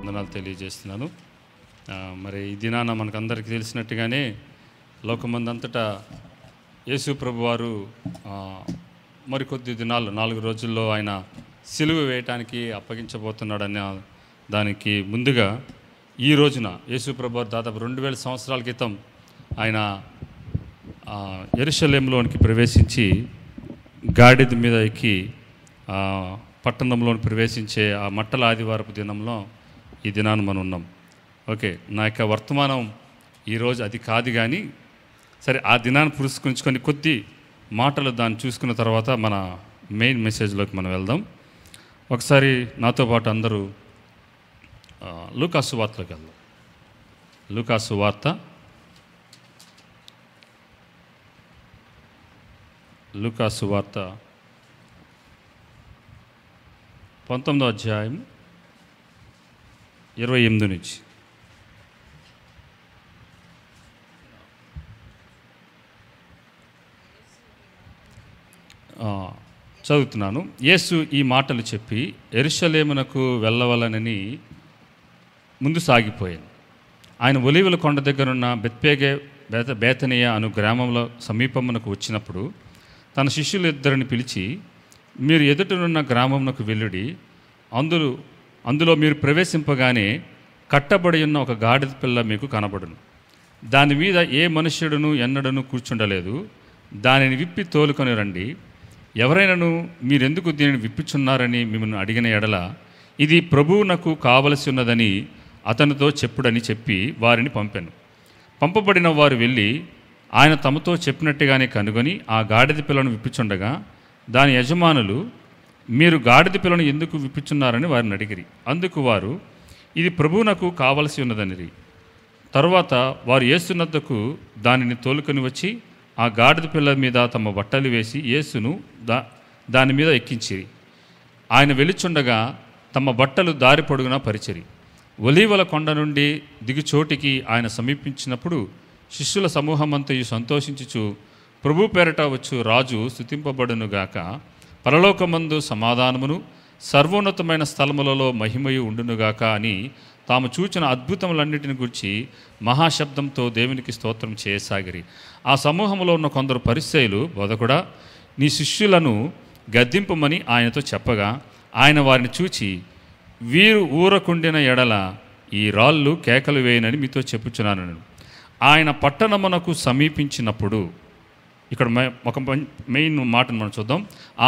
వందనాలు తెలియజేస్తున్నాను. మరి ఈ దినాన మనకందరికీ తెలిసినట్టుగానే లోకమందంతటా యేసు ప్రభువారు మరికొద్ది దినాలు 4 రోజుల్లో ఆయన సిలువ వేయటానికి అప్పగించబోతున్నాడన్న దానికి ముందుగా ఈ రోజున యేసు ప్రభువారు దాదాపు 2000 సంవత్సరాల క్రితం ఆయన యెరూషలేములోనికి ప్రవేశించి గాడిద మీద ఎక్కి పట్టణంలోని ప్రవేశించే ఆ మట్టల ఆదివారపు దినంలో ఈ దినాన్ని మనం ఉన్నాం. ఓకే, నా యొక్క వర్తమానం ఈరోజు అది కాదు, కానీ సరే ఆ దినాన్ని పురస్కరించుకొని కొద్ది మాటలు దాన్ని చూసుకున్న తర్వాత మన మెయిన్ మెసేజ్లోకి మనం వెళ్దాం. ఒకసారి నాతో పాటు అందరూ లూకాసు వార్తలోకి వెళ్దాం. లూకాసు వార్త 19వ అధ్యాయం 28 నుంచి. చదువుతున్నాను. యేసు ఈ మాటలు చెప్పి యెరూషలేమునకు వెళ్ళవలనని ముందు సాగిపోయాను. ఆయన ఒలీవల కొండ దగ్గరున్న బేతనియ అను గ్రామంలో సమీపమునకు వచ్చినప్పుడు తన శిష్యులిద్దరిని పిలిచి, మీరు ఎదుటనున్న గ్రామమునకు వెళ్ళుడి, అందులో మీరు ప్రవేశింపగానే కట్టబడి ఉన్న ఒక గాడిద పిల్ల మీకు కనబడును. దాని మీద ఏ మనుష్యుడును ఎన్నడను కూర్చుండలేదు. దానిని విప్పి తోలుకొని రండి. ఎవరైనాను మీరెందుకు దీనిని విప్పుచున్నారని మిమ్మల్ని అడిగిన ఎడల ఇది ప్రభువునకు కావలసి ఉన్నదని అతనితో చెప్పుడని చెప్పి వారిని పంపాను. పంపబడిన వారు వెళ్ళి ఆయన తమతో చెప్పినట్టుగానే కనుగొని ఆ గాడిద పిల్లను విప్పుచుండగా దాని యజమానులు, మీరు గాడిద పిల్లను ఎందుకు విప్పుచున్నారని వారిని అడిగిరి. అందుకు వారు, ఇది ప్రభువునకు కావలసి ఉన్నదనిరి. తరువాత వారు యేసునద్దకు దానిని తోలుకొని వచ్చి ఆ గాడిద పిల్ల మీద తమ బట్టలు వేసి యేసును దాని మీద ఎక్కించిరి. ఆయన వెలుచుండగా తమ బట్టలు దారి పొడుగునా పరిచిరి. ఒలీవల కొండ నుండి దిగుచోటికి ఆయన సమీపించినప్పుడు శిష్యుల సమూహమంతయు సంతోషించుచు, ప్రభు పేరట వచ్చు రాజు స్తుతింపబడునుగాక, పరలోకమందు సమాధానమును సర్వోన్నతమైన స్థలములలో మహిమయు ఉండునుగాక అని తాము చూచిన అద్భుతములన్నిటిని గురించి మహాశబ్దంతో దేవునికి స్తోత్రం చేయసాగిరి. ఆ సమూహంలో ఉన్న కొందరు పరిసయ్యులు, బోధకుడా, నీ శిష్యులను గద్దింపమని ఆయనతో చెప్పగా ఆయన వారిని చూచి, వీరు ఊరకుండిన ఎడల ఈ రాళ్ళు కేకలు వేయనని మీతో చెప్పుచున్నాను. ఆయన పట్టణమునకు సమీపించినప్పుడు, ఇక్కడ ఒక మెయిన్ మాటను మనం చూద్దాం.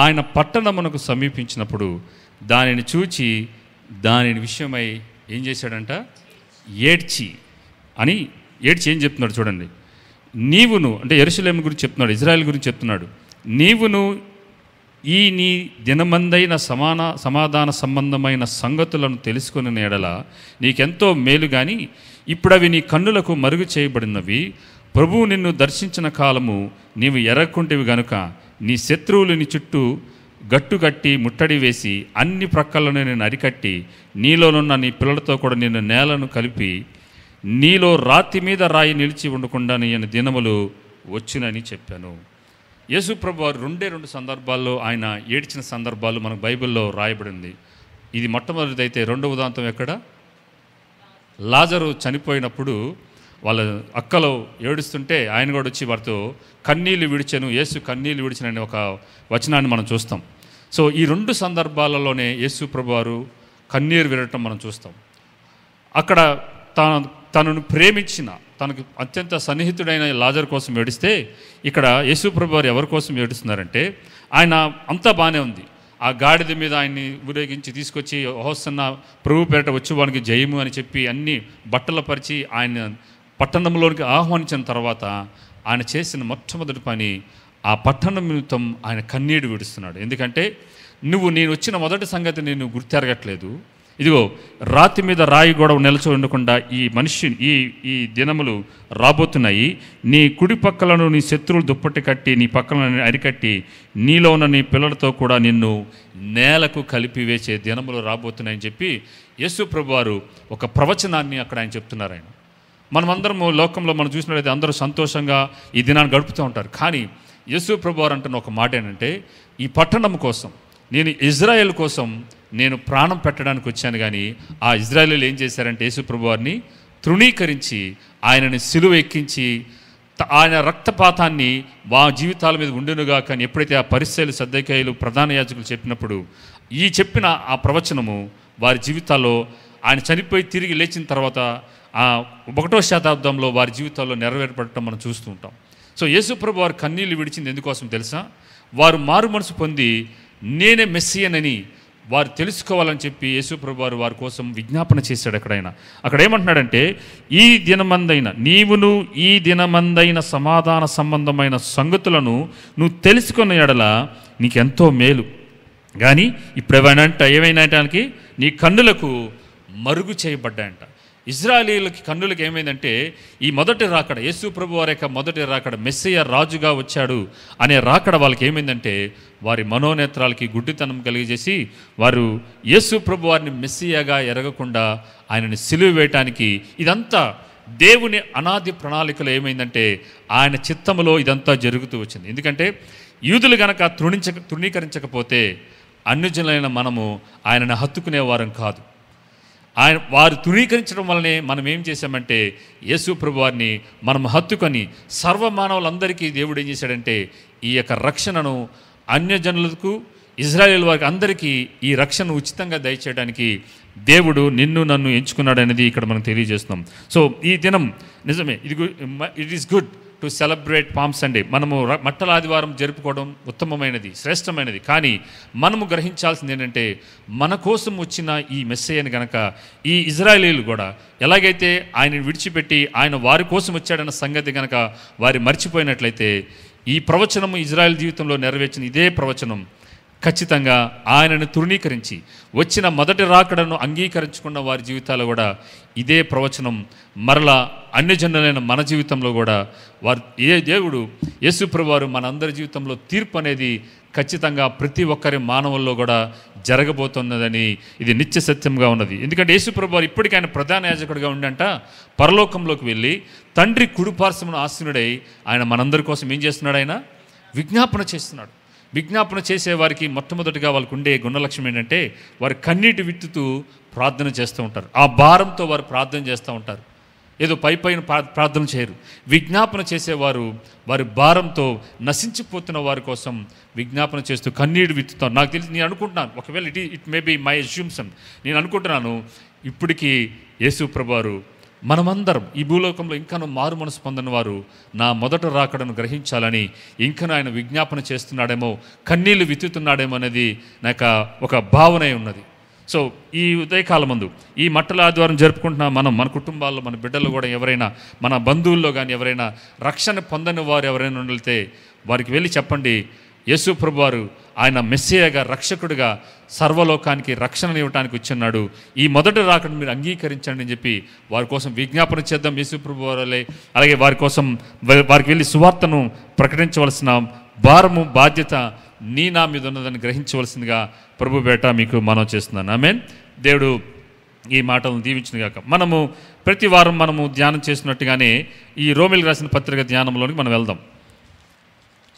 ఆయన పట్టణమునకు సమీపించినప్పుడు దానిని చూచి దానిని విషయమై ఏం చేశాడంట? ఏడ్చి ఏం చెప్తున్నాడు చూడండి. నీవును, అంటే యెరూషలేము గురించి చెప్తున్నాడు, ఇజ్రాయెల్ గురించి చెప్తున్నాడు. నీవును ఈ నీ దినమందైన సమాధాన సంబంధమైన సంగతులను తెలుసుకుని ఎడల నీకెంతో మేలు, కానీ ఇప్పుడు అవి నీ కన్నులకు మరుగు చేయబడినవి. ప్రభువు నిన్ను దర్శించిన కాలము నీవు ఎరక్కుంటివి గనుక నీ శత్రువులు నీ చుట్టూ గట్టుగట్టి ముట్టడి వేసి అన్ని ప్రక్కలను నేను అరికట్టి నీలోనున్న నీ పిల్లలతో కూడా నిన్ను నేలను కలిపి నీలో రాతి మీద రాయి నిలిచి ఉండకుండా నేను దినములు వచ్చునని చెప్పాను. యేసు ప్రభు వారు 2 సందర్భాల్లో ఆయన ఏడ్చిన సందర్భాలు మనకు బైబిల్లో రాయబడింది. ఇది మొట్టమొదటిదైతే. రెండవ ఉదాంతం ఎక్కడ? లాజరు చనిపోయినప్పుడు వాళ్ళ అక్కలు ఏడుస్తుంటే ఆయన కూడా వచ్చి వారితో కన్నీళ్ళు విడిచెను, యేసు కన్నీళ్ళు విడిచెనని ఒక వచనాన్ని మనం చూస్తాం. సో ఈ 2 సందర్భాలలోనే యేసు ప్రభు వారు కన్నీరు విరగటం మనం చూస్తాం. అక్కడ తనను ప్రేమించిన, తనకు అత్యంత సన్నిహితుడైన లాజరు కోసం ఏడిస్తే, ఇక్కడ యేసు ప్రభు వారు ఎవరి కోసం ఏడుస్తున్నారంటే, ఆయన అంతా బాగానే ఉంది. ఆ గాడిద మీద ఆయన్ని ఊరేగించి తీసుకొచ్చి హోసన్న ప్రభు పేరట వచ్చి వానికి జయము అని చెప్పి అన్ని బట్టలు పరిచి ఆయన పట్టణంలోనికి ఆహ్వానించిన తర్వాత ఆయన చేసిన మొట్టమొదటి పని ఆ పట్టణం నిమిత్తం ఆయన కన్నీడు విడుస్తున్నాడు. ఎందుకంటే నేను వచ్చిన మొదటి సంగతి నేను గుర్తెరగట్లేదు. ఇదిగో రాతి మీద రాయి గొడవ నిలచి ఉండకుండా ఈ దినములు రాబోతున్నాయి. నీ కుడి పక్కలను నీ శత్రువులు దుప్పటి కట్టి నీ పక్కలను అరికట్టి నీలో ఉన్న నీ పిల్లలతో కూడా నిన్ను నేలకు కలిపి వేసే దినములు రాబోతున్నాయని చెప్పి యేసు ప్రభు వారు ఒక ప్రవచనాన్ని అక్కడ ఆయన చెప్తున్నారు. ఆయన మనమందరము లోకంలో మనం చూసినట్లయితే అందరూ సంతోషంగా ఈ దినాన్ని గడుపుతూ ఉంటారు. కానీ యేసు ప్రభు వారు అంటున్న ఒక మాట ఏంటంటే, ఈ పట్టణం కోసం, నేను ఇజ్రాయెల్ కోసం నేను ప్రాణం పెట్టడానికి వచ్చాను, కానీ ఆ ఇజ్రాయేలీలు ఏం చేశారంటే యేసు ప్రభువారిని తృణీకరించి ఆయనని సిలువ ఎక్కించి ఆయన రక్తపాతాన్ని వా జీవితాల మీద ఉండునుగా. కానీ ఎప్పుడైతే ఆ పరిసయ్యులు సద్దూకయ్యులు ప్రధాన యాజకులు చెప్పినప్పుడు ఈ చెప్పిన ఆ ప్రవచనము వారి జీవితాల్లో ఆయన చనిపోయి తిరిగి లేచిన తర్వాత ఆ 1వ శతాబ్దంలో వారి జీవితాల్లో నెరవేర్పడటం మనం చూస్తూ ఉంటాం. సో యేసు ప్రభు వారు కన్నీళ్లు విడిచింది ఎందుకోసం తెలుసా? వారు మారు మనసు పొంది నేనే మెస్సియనని వారు తెలుసుకోవాలని చెప్పి యేసు ప్రభు వారు వారి కోసం విజ్ఞాపన చేశాడు. అక్కడ ఏమంటున్నాడంటే, ఈ దినమందైన నీవును ఈ దినమందైన సమాధాన సంబంధమైన సంగతులను నువ్వు తెలుసుకున్న ఎడల నీకెంతో మేలు. కానీ ఇప్పుడు ఏమైనాటానికి నీ కన్నులకు మరుగు చేయబడ్డాయంట. ఇజ్రాయేలీలకి కన్నులకు ఏమైందంటే ఈ మొదటి రాకడ, యేసు ప్రభు వారి యొక్క మొదటి రాకడ, మెస్సియా రాజుగా వచ్చాడు అనే రాకడ వాళ్ళకి ఏమైందంటే వారి మనోనేత్రాలకి గుడ్డితనం కలిగజేసి వారు యేసు ప్రభు వారిని మెస్సియాగా ఎరగకుండా ఆయనని సిలువ వేయటానికి, ఇదంతా దేవుని అనాది ప్రణాళికలో ఏమైందంటే ఆయన చిత్తములో ఇదంతా జరుగుతూ వచ్చింది. ఎందుకంటే యూదులు గనక తృణీకరించకపోతే అన్యజనులైన మనము ఆయనను హత్తుకునేవారం కాదు. వారు తృణీకరించడం వల్లనే మనం ఏం చేశామంటే యేసు ప్రభు వారిని మనం హత్తుకొని సర్వమానవులందరికీ దేవుడు ఏం చేశాడంటే ఈ యొక్క రక్షణను అన్యజనులకు ఇజ్రాయేల్ వారికి అందరికీ ఈ రక్షణ ఉచితంగా దయచేయడానికి దేవుడు నిన్ను నన్ను ఎంచుకున్నాడు అనేది ఇక్కడ మనం తెలియజేస్తున్నాం. సో ఈ దినం నిజమే it is good to celebrate palm Sunday. మనము మట్టల ఆదివారం జరుపుకోవడం ఉత్తమమైనది, శ్రేష్టమైనది. కానీ మనము గ్రహించాల్సింది ఏంటంటే మన కోసం వచ్చిన ఈ మెస్సయ్యను గనక ఈ ఇజ్రాయేలీలు కూడా ఎలాగైతే ఆయనను విడిచిపెట్టి ఆయన వారి కోసం వచ్చాడన్న సంగతి గనక వారి మర్చిపోయినట్లయితే ఈ ప్రవచనము ఇజ్రాయేల్ జీవితంలో నెరవేర్చిన ఇదే ప్రవచనం ఖచ్చితంగా ఆయనను తృణీకరించి వచ్చిన మొదటి రాకడను అంగీకరించుకున్న వారి జీవితాల్లో కూడా ఇదే ప్రవచనం మరలా అన్యజనులైన మన జీవితంలో కూడా దేవుడు యేసు ప్రభువు వారు మనందరి జీవితంలో తీర్పు అనేది ఖచ్చితంగా ప్రతి ఒక్కరి మానవుల్లో కూడా జరగబోతున్నదని ఇది నిత్య సత్యంగా ఉన్నది. ఎందుకంటే యేసు ప్రభువు వారు ఇప్పటికీ ఆయన ప్రధాన యాజకుడిగా ఉండంట పరలోకంలోకి వెళ్ళి తండ్రి కుడిపార్శ్వమున ఆసీనుడై ఆయన మనందరి కోసం ఏం చేస్తున్నాడు? ఆయన విజ్ఞాపన చేస్తున్నాడు. విజ్ఞాపన చేసేవారికి మొట్టమొదటిగా వాళ్ళకు ఉండే గుణలక్షణం ఏంటంటే వారు కన్నీటి విత్తుతూ ప్రార్థన చేస్తూ ఉంటారు. ఆ భారంతో వారు ప్రార్థన చేస్తూ ఉంటారు. ఏదో పైన ప్రార్థన చేయరు. విజ్ఞాపన చేసేవారు వారి భారంతో నశించిపోతున్న వారి కోసం విజ్ఞాపన చేస్తూ కన్నీడు విత్తుతారు. నాకు తెలిసి నేను అనుకుంటున్నాను, ఒకవేళ ఇట్ మే బి మై అస్యూమ్షన్, నేను అనుకుంటున్నాను ఇప్పటికీ యేసు ప్రభువారు మనమందరం ఈ భూలోకంలో ఇంకనూ మారు మనసు పొందిన వారు నా మొదట రాకడను గ్రహించాలని ఇంకనూ ఆయన విజ్ఞాపన చేస్తున్నాడేమో, కన్నీళ్లు విత్తుతున్నాడేమో అనేది నాకు ఒక భావన ఉన్నది. సో ఈ ఉదయకాలం ముందు ఈ మట్టల ఆదివారం జరుపుకుంటున్న మన కుటుంబాల్లో మన బిడ్డలు కూడా ఎవరైనా మన బంధువుల్లో కానీ ఎవరైనా రక్షణ పొందని వారు ఎవరైనా ఉండలితే వారికి వెళ్ళి చెప్పండి, యేసు ప్రభువారు ఆయన మెస్సియాగా రక్షకుడిగా సర్వలోకానికి రక్షణ ఇవ్వడానికి వచ్చిన్నాడు. ఈ మొదటి రాకను మీరు అంగీకరించండి అని చెప్పి వారి కోసం విజ్ఞాపన చేద్దాం. యేసు ప్రభువారులే అలాగే వారి కోసం వారికి వెళ్ళి సువార్తను ప్రకటించవలసిన భారము బాధ్యత నా మీద ఉన్నదని గ్రహించవలసిందిగా ప్రభు పేట మీకు మనం చేస్తున్నాను. ఆమేన్. దేవుడు ఈ మాటలను దీవించునుగాక. మనము ప్రతి వారం మనము ధ్యానం చేసినట్టుగానే ఈ రోమిలకు రాసిన పత్రిక ధ్యానంలోనికి మనం వెళ్దాం.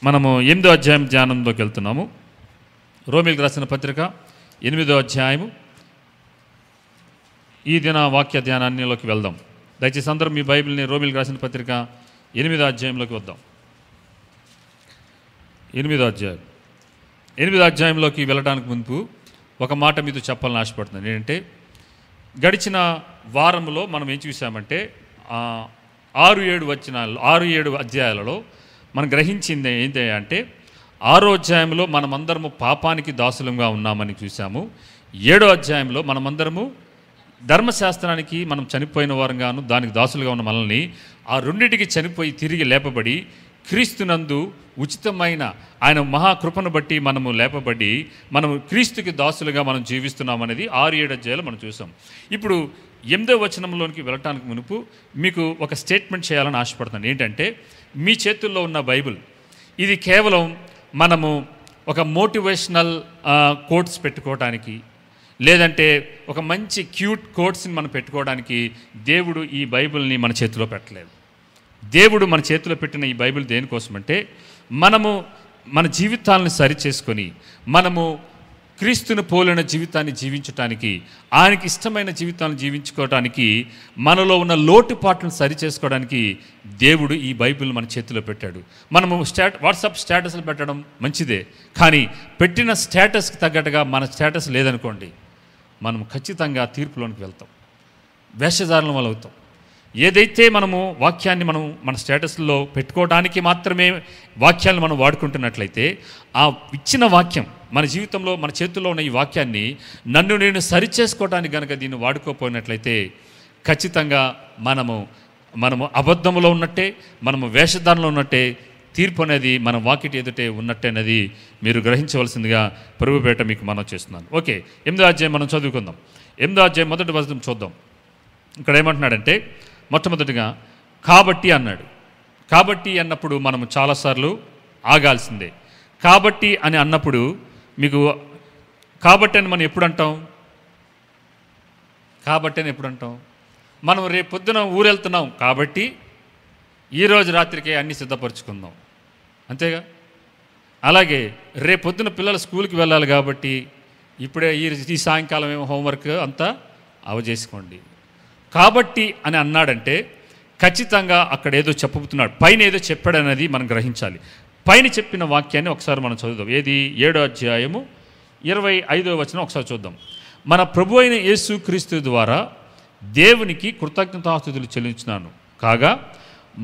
మనము 8వ అధ్యాయం ధ్యానంలోకి వెళ్తున్నాము. రోమిలకు రాసిన పత్రిక 8వ అధ్యాయము ఈ దిన వాక్య ధ్యానాన్నిలోకి వెళ్దాం. దయచేసి అందరూ మీ బైబిల్ని రోమిలకు రాసిన పత్రిక 8వ అధ్యాయంలోకి వద్దాం. 8వ అధ్యాయంలోకి వెళ్ళడానికి ముందు ఒక మాట మీతో చెప్పాలని ఆశపడుతున్నాను. ఏంటంటే గడిచిన వారంలో మనం ఏం చూసామంటే 6-7 అధ్యాయాలలో మనం గ్రహించింది ఏంటి అంటే 6వ అధ్యాయంలో మనమందరము పాపానికి దాసులంగా ఉన్నామని చూసాము. 7వ అధ్యాయంలో మనమందరము ధర్మశాస్త్రానికి మనం చనిపోయిన వారంగాను దానికి దాసులుగా ఉన్న మనల్ని ఆ రెండింటికి చనిపోయి తిరిగి లేపబడి క్రీస్తునందు ఉచితమైన ఆయన మహాకృపను బట్టి మనము లేపబడి మనము క్రీస్తుకి దాసులుగా మనం జీవిస్తున్నామనేది 6-7 అధ్యాయాలు మనం చూసాం. ఇప్పుడు 8వ వచనంలోనికి వెళ్ళటానికి మునుపు మీకు ఒక స్టేట్మెంట్ చేయాలని ఆశపడుతున్నాను. ఏంటంటే మీ చేతుల్లో ఉన్న బైబిల్ ఇది కేవలం మనము ఒక మోటివేషనల్ కోట్స్ పెట్టుకోవడానికి లేదంటే ఒక మంచి క్యూట్ కోట్స్ని మనం పెట్టుకోవడానికి దేవుడు ఈ బైబిల్ని మన చేతిలో పెట్టలేదు. దేవుడు మన చేతిలో పెట్టిన ఈ బైబిల్ దేనికోసం అంటే మనము మన జీవితాలను సరిచేసుకొని మనము క్రీస్తును పోలిన జీవితాన్ని జీవించటానికి, ఆయనకి ఇష్టమైన జీవితాన్ని జీవించుకోవటానికి, మనలో ఉన్న లోటుపాట్లను సరిచేసుకోవడానికి దేవుడు ఈ బైబిల్ మన చేతిలో పెట్టాడు. మనము వాట్సాప్ స్టేటస్లు పెట్టడం మంచిదే, కానీ పెట్టిన స్టేటస్కి తగ్గట్టుగా మన స్టేటస్ లేదనుకోండి, మనం ఖచ్చితంగా తీర్పులోనికి వెళ్తాం, వేషధారణం వల్ల అవుతాం. ఏదైతే మనము వాక్యాన్ని మన స్టేటస్లో పెట్టుకోవడానికి మాత్రమే వాక్యాన్ని మనం వాడుకుంటున్నట్లయితే, ఆ ఇచ్చిన వాక్యం మన జీవితంలో మన చేతుల్లో ఉన్న ఈ వాక్యాన్ని నన్ను నేను సరిచేసుకోవడానికి కనుక దీన్ని వాడుకోపోయినట్లయితే ఖచ్చితంగా మనము అబద్ధంలో ఉన్నట్టే, మనము వేషధారణలో ఉన్నట్టే, తీర్పు అనేది మన వాకిటి ఎదుటే ఉన్నట్టే అనేది మీరు గ్రహించవలసిందిగా ప్రభుపేట మీకు మనం చేస్తున్నాను. ఓకే, 8వ అధ్యాయం మనం చదువుకుందాం. 8వ అధ్యాయం మొదటి వచనం చూద్దాం. ఇక్కడ ఏమంటున్నాడంటే, మొట్టమొదటిగా కాబట్టి అన్నాడు. కాబట్టి అన్నప్పుడు మనము చాలాసార్లు ఆగాల్సిందే. కాబట్టి అని అన్నప్పుడు మీకు కాబట్టి అని మనం ఎప్పుడు అంటాం? కాబట్టి అని ఎప్పుడు అంటాం? మనం రేపు పొద్దున ఊరెళ్తున్నాం కాబట్టి ఈరోజు రాత్రికే అన్నీ సిద్ధపరచుకుందాం, అంతేగా. అలాగే రేపు పొద్దున పిల్లలు స్కూల్కి వెళ్ళాలి కాబట్టి ఇప్పుడే ఈ సాయంకాలం ఏమో హోంవర్క్ అంతా అవజేసుకోండి. కాబట్టి అని అన్నాడంటే ఖచ్చితంగా అక్కడ ఏదో చెప్పబోతున్నాడు, పైన ఏదో చెప్పాడనేది మనం గ్రహించాలి. పైన చెప్పిన వాక్యాన్ని ఒకసారి మనం చదువుదాం. ఏది? 7వ అధ్యాయము 25వ వచనం ఒకసారి చూద్దాం. మన ప్రభు అయిన యేసు క్రీస్తు ద్వారా దేవునికి కృతజ్ఞతాస్తుతులు చెల్లించున్నాను కాగా,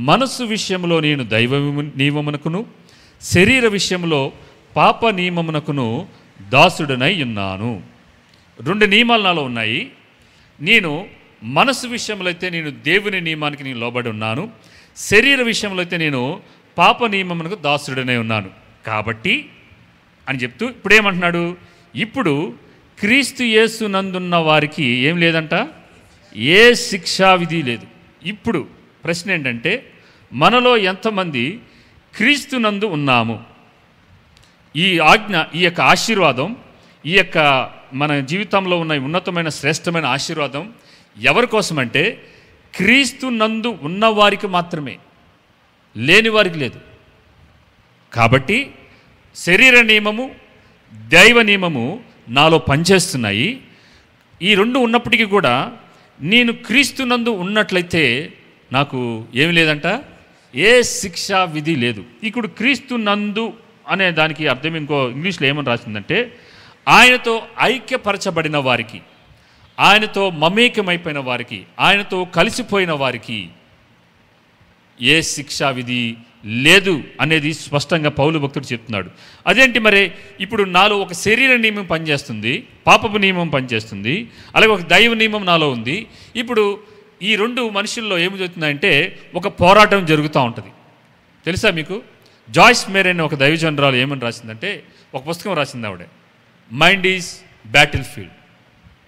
మనస్సు విషయంలో నేను దైవ నియమమునకును శరీర విషయంలో పాప నియమమునకును దాసుడనై ఉన్నాను. 2 నియమాలు నాలో ఉన్నాయి. నేను మనసు విషయంలో అయితే నేను దేవుని నియమానికి నేను లోబడి ఉన్నాను, శరీర విషయంలో అయితే నేను పాప నియమమునకు దాసుడనే ఉన్నాను. కాబట్టి అని చెప్తూ ఇప్పుడేమంటున్నాడు? ఇప్పుడు క్రీస్తు యేసు నందున్న వారికి ఏం లేదంట, ఏ శిక్షా విధి లేదు. ఇప్పుడు ప్రశ్న ఏంటంటే, మనలో ఎంతమంది క్రీస్తు నందు ఉన్నాము? ఈ ఆజ్ఞ, ఈ యొక్క ఆశీర్వాదం, ఈ యొక్క మన జీవితంలో ఉన్న ఉన్నతమైన శ్రేష్టమైన ఆశీర్వాదం ఎవరి కోసమంటే క్రీస్తు నందు ఉన్నవారికి మాత్రమే, లేని వారికి లేదు. కాబట్టి శరీర నియమము దైవ నియమము నాలో పనిచేస్తున్నాయి. ఈ 2 ఉన్నప్పటికీ కూడా నేను క్రీస్తు నందు ఉన్నట్లయితే నాకు ఏమి లేదంట, ఏ శిక్షా విధి లేదు. ఇప్పుడు క్రీస్తు నందు అనే దానికి అర్థం ఇంకో ఇంగ్లీష్లో ఏమని రాసిందంటే, ఆయనతో ఐక్యపరచబడిన వారికి, ఆయనతో మమేకమైపోయిన వారికి, ఆయనతో కలిసిపోయిన వారికి ఏ శిక్షా విధి లేదు అనేది స్పష్టంగా పౌలు భక్తుడు చెప్తున్నాడు. అదేంటి మరి? ఇప్పుడు నాలో ఒక శరీర నియమం పనిచేస్తుంది, పాపపు నియమం పనిచేస్తుంది, అలాగే ఒక దైవ నియమం నాలో ఉంది. ఇప్పుడు ఈ 2 మనుషుల్లో ఏమి జరుగుతుందంటే ఒక పోరాటం జరుగుతూ ఉంటుంది. తెలుసా మీకు? జాయిస్ మేరీ అనే ఒక దైవజనరాలు ఏమని రాసిందంటే, ఒక పుస్తకం రాసింది ఆవిడ, మైండ్ ఈజ్ బ్యాటిల్ ఫీల్డ్.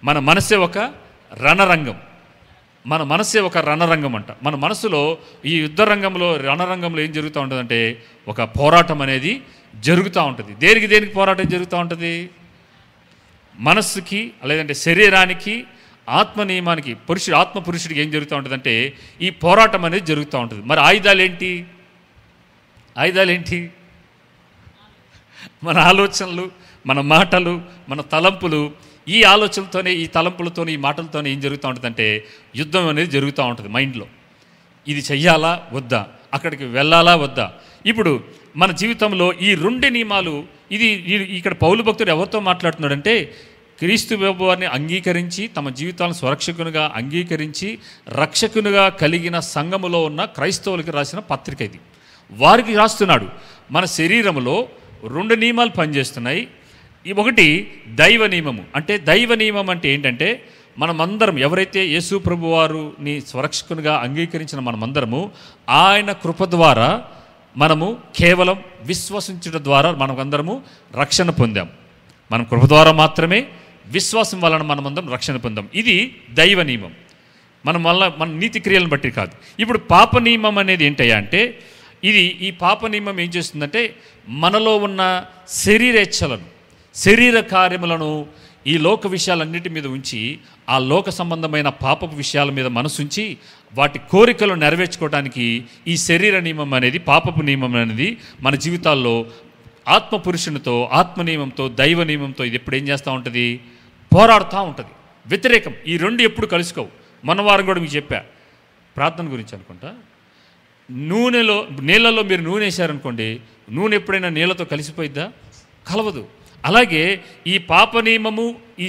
మన మనసే ఒక రణరంగం, మన మనసే ఒక రణరంగం అంట. మన మనసులో ఈ యుద్ధ రంగంలో, రణరంగంలో ఏం జరుగుతూ ఉంటుందంటే ఒక పోరాటం అనేది జరుగుతూ ఉంటుంది. దేనికి పోరాటం జరుగుతూ ఉంటుంది? మనస్సుకి, లేదంటే శరీరానికి, ఆత్మ నియమానికి, ఆత్మ పురుషుడికి ఏం జరుగుతూ ఉంటుందంటే ఈ పోరాటం అనేది జరుగుతూ ఉంటుంది. మరి ఆయుధాలు ఏంటి? మన ఆలోచనలు, మన మాటలు, మన తలంపులు. ఈ ఆలోచనలతోనే, ఈ తలంపులతోనే, ఈ మాటలతోనే ఏం జరుగుతూ ఉంటుందంటే యుద్ధం అనేది జరుగుతూ ఉంటుంది మైండ్లో. ఇది చెయ్యాలా వద్దా, అక్కడికి వెళ్ళాలా వద్దా. ఇప్పుడు మన జీవితంలో ఈ 2 నియమాలు, ఇది ఇక్కడ పౌలు భక్తుడు ఎవరితో మాట్లాడుతున్నాడంటే క్రీస్తు వారిని అంగీకరించి, తమ జీవితాలను స్వరక్షకునిగా అంగీకరించి రక్షకునిగా కలిగిన సంఘములో ఉన్న క్రైస్తవులకి రాసిన పత్రిక ఇది. వారికి రాస్తున్నాడు. మన శరీరంలో 2 నియమాలు పనిచేస్తున్నాయి. ఒకటి దైవ నియమము. అంటే దైవ నియమం అంటే ఏంటంటే, మనమందరం ఎవరైతే యేసు ప్రభు వారిని స్వరక్షకునిగా అంగీకరించిన మనమందరము ఆయన కృప ద్వారా మనము కేవలం విశ్వసించడం ద్వారా మనమందరము రక్షణ పొందాం. మనం కృప ద్వారా మాత్రమే, విశ్వాసం వలన మనమందరం రక్షణ పొందాం. ఇది దైవ నియమం. మన నీతి క్రియలను బట్టి కాదు. ఇప్పుడు పాప నియమం అనేది ఏంటయ్యా అంటే, ఈ పాప నియమం ఏం చేస్తుందంటే మనలో ఉన్న శరీరేచ్ఛలను, శరీర కార్యములను, ఈ లోక విషయాలన్నిటి మీద ఉంచి, ఆ లోక సంబంధమైన పాపపు విషయాల మీద మనసుంచి వాటి కోరికలు నెరవేర్చుకోవడానికి ఈ శరీర నియమం అనేది, పాపపు నియమం అనేది మన జీవితాల్లో ఆత్మ పురుషునితో, ఆత్మ నియమంతో, దైవ నియమంతో ఇది ఎప్పుడు ఏం చేస్తూ ఉంటుంది? పోరాడుతూ ఉంటుంది. వ్యతిరేకం. ఈ రెండు ఎప్పుడు కలుసుకోవు. మన వారం కూడా మీకు చెప్పా ప్రార్థన గురించి అనుకుంటా. నీళ్ళలో మీరు నూనె వేసారనుకోండి, నూనె ఎప్పుడైనా నీళ్ళతో కలిసిపోయిద్దా? కలవదు. అలాగే ఈ పాప నియమము, ఈ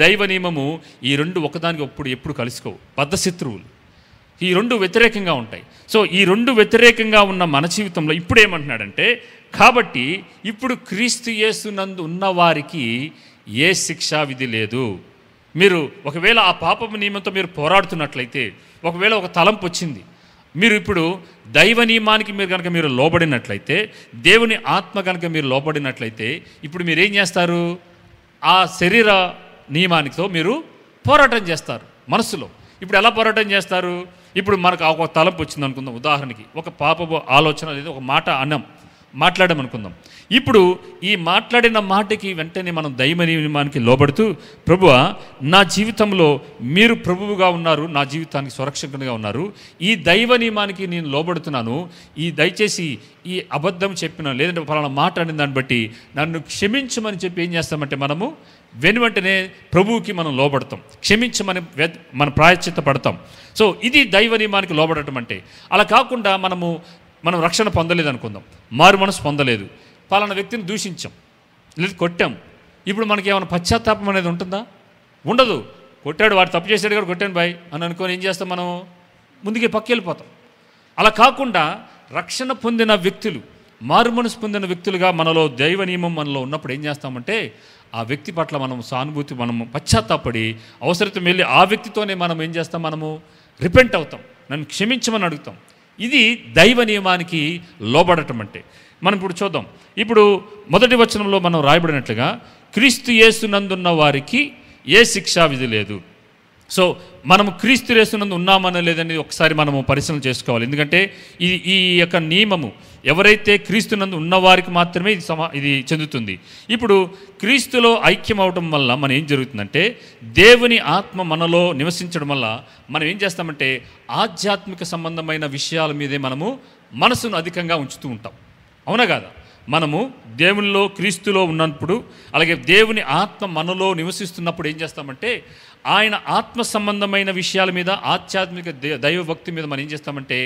దైవ నియమము, ఈ రెండు ఒకదానికి ఎప్పుడు కలుసుకోవు. బద్ధశత్రువులు. ఈ రెండు వ్యతిరేకంగా ఉంటాయి. సో ఈ రెండు వ్యతిరేకంగా ఉన్న మన జీవితంలో ఇప్పుడు ఏమంటున్నాడంటే, కాబట్టి ఇప్పుడు క్రీస్తు యేసునందు ఉన్నవారికి ఏ శిక్షా విధి లేదు. మీరు ఒకవేళ ఆ పాపపు నియమంతో మీరు పోరాడుతున్నట్లయితే, ఒకవేళ ఒక తలంపు వచ్చింది, మీరు ఇప్పుడు దైవ నియమానికి మీరు లోబడినట్లయితే, దేవుని ఆత్మ కనుక మీరు లోబడినట్లయితే, ఇప్పుడు మీరు ఏం చేస్తారు? ఆ శరీర నియమానికితో మీరు పోరాటం చేస్తారు మనసులో. ఇప్పుడు ఎలా పోరాటం చేస్తారు? ఇప్పుడు మనకు ఒక తలంపు వచ్చింది అనుకుందాం. ఉదాహరణకి ఒక పాపపు ఆలోచన లేదా ఒక మాట మాట్లాడమనుకుందాం. ఇప్పుడు ఈ మాట్లాడిన మాటకి వెంటనే మనం దైవ నియమానికి లోబడుతూ, ప్రభువా నా జీవితంలో మీరు ప్రభువుగా ఉన్నారు, నా జీవితానికి సురక్షకునిగా ఉన్నారు, ఈ దైవ నియమానికి నేను లోబడుతున్నాను, ఈ దయచేసి ఈ అబద్ధం చెప్పిన లేదంటే ఫలానా మాట్లాడిన దాన్ని బట్టి నన్ను క్షమించమని చెప్పి ఏం చేస్తామంటే మనము వెనువెంటనే ప్రభువుకి మనం లోబడతాం, క్షమించమని మన ప్రాయశ్చిత్త పడతాం. సో ఇది దైవ నియమానికి లోబడటం అంటే. అలా కాకుండా మనం రక్షణ పొందలేదు అనుకుందాం, మారు మనసు పొందలేదు, పలానా వ్యక్తిని దూషించాం లేదు కొట్టాం, ఇప్పుడు మనకి ఏమైనా పశ్చాత్తాపం అనేది ఉంటుందా? ఉండదు. కొట్టాడు, వాడు తప్పు చేశాడు కూడా కొట్టాను బాయ్ అని అనుకొని ఏం చేస్తాం? మనం ముందుకే పక్కెళ్ళిపోతాం. అలా కాకుండా రక్షణ పొందిన వ్యక్తులు, మారు మనసు పొందిన వ్యక్తులుగా మనలో దైవ నియమం మనలో ఉన్నప్పుడు ఏం చేస్తామంటే, ఆ వ్యక్తి పట్ల మనం సానుభూతి, మనము పశ్చాత్తాపడి అవసరత వెళ్ళి ఆ వ్యక్తితోనే మనం ఏం చేస్తాం? మనము రిపెంట్ అవుతాం, నన్ను క్షమించమని అడుగుతాం. ఇది దైవ నియమానికి లోబడటం అంటే. మనం ఇప్పుడు చూద్దాం. ఇప్పుడు మొదటి వచనంలో మనం రాయబడినట్లుగా క్రీస్తు యేసునందున్న వారికి ఏ శిక్షా విధి లేదు. సో మనము క్రీస్తు యేసునందు ఉన్నామని లేదని ఒకసారి మనము పరిశీలన చేసుకోవాలి. ఎందుకంటే ఈ యొక్క నియమము ఎవరైతే క్రీస్తునందు ఉన్నవారికి మాత్రమే ఇది చెందుతుంది. ఇప్పుడు క్రీస్తులో ఐక్యం అవడం వల్ల మనం ఏం జరుగుతుందంటే, దేవుని ఆత్మ మనలో నివసించడం వల్ల మనం ఏం చేస్తామంటే ఆధ్యాత్మిక సంబంధమైన విషయాల మీదే మనము మనసును అధికంగా ఉంచుతూ ఉంటాం. అవునా కాదా? మనము దేవునిలో క్రీస్తులో ఉన్నప్పుడు, అలాగే దేవుని ఆత్మ మనలో నివసిస్తున్నప్పుడు ఏం చేస్తామంటే ఆయన ఆత్మ సంబంధమైన విషయాల మీద, ఆధ్యాత్మిక దైవభక్తి మీద మనం ఏం చేస్తామంటే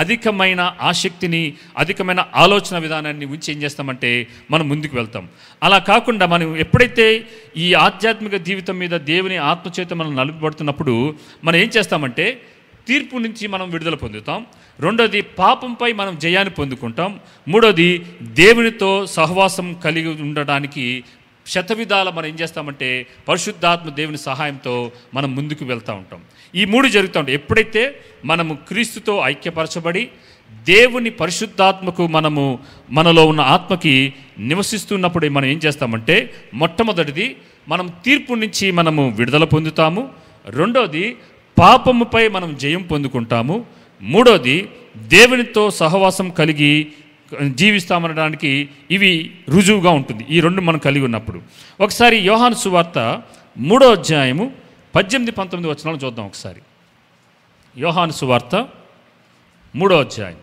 అధికమైన ఆసక్తిని, అధికమైన ఆలోచన విధానాన్ని ఉంచి ఏం చేస్తామంటే మనం ముందుకు వెళ్తాం. అలా కాకుండా మనం ఎప్పుడైతే ఈ ఆధ్యాత్మిక జీవితం మీద దేవుని ఆత్మచేత మనం నలుపబడుతున్నప్పుడు మనం ఏం చేస్తామంటే తీర్పు నుంచి మనం విడుదల పొందుతాం. రెండోది పాపంపై మనం జయాన్ని పొందుకుంటాం. మూడోది దేవునితో సహవాసం కలిగి ఉండడానికి శతవిధాల మనం ఏం చేస్తామంటే పరిశుద్ధాత్మ దేవుని సహాయంతో మనం ముందుకు వెళ్తూ ఉంటాం. ఈ మూడు జరుగుతూ ఉంటాయి. ఎప్పుడైతే మనము క్రీస్తుతో ఐక్యపరచబడి దేవుని పరిశుద్ధాత్మకు మనలో ఉన్న ఆత్మకి నివసిస్తున్నప్పుడు మనం ఏం చేస్తామంటే మొట్టమొదటిది మనం తీర్పు నుంచి మనము విడుదల పొందుతాము. రెండోది పాపముపై మనం జయం పొందుకుంటాము. మూడోది దేవునితో సహవాసం కలిగి జీవిస్తామనడానికి ఇవి రుజువుగా ఉంటుంది. ఈ రెండు మనం కలిగి ఉన్నప్పుడు ఒకసారి యోహాను సువార్త 3వ అధ్యాయము 18-19 వచనాలు చూద్దాం. ఒకసారి యోహాను సువార్త 3వ అధ్యాయం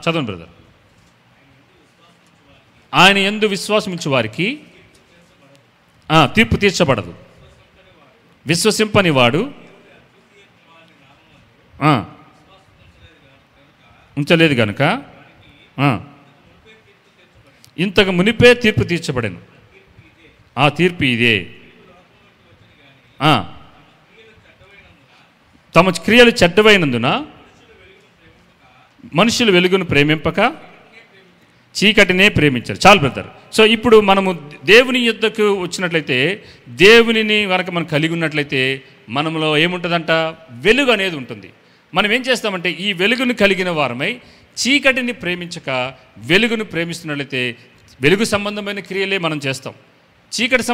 చదవండి బ్రదర్. ఆయన యందు విశ్వాసముంచు వారికి తీర్పు తీర్చబడదు. విశ్వసింపని వాడు ఉంచలేదు గనుక ఇంతకు మునిపే తీర్పు తీర్చబడను. ఆ తీర్పు ఇదే, తమ క్రియలు చెడ్డవైనందున మనుషులు వెలుగును ప్రేమింపక చీకటినే ప్రేమించారు. చాలు బ్రదర్. సో ఇప్పుడు మనము దేవుని యొద్దకు వచ్చినట్లయితే, దేవునిని కనుక మనం కలిగి ఉన్నట్లయితే మనలో ఏముంటుందంట? వెలుగు అనేది ఉంటుంది. మనం ఏం చేస్తామంటే ఈ వెలుగును కలిగిన వారమై చీకటిని ప్రేమించక వెలుగును ప్రేమిస్తున్నట్లయితే వెలుగు సంబంధమైన క్రియలే మనం చేస్తాం. చీకటి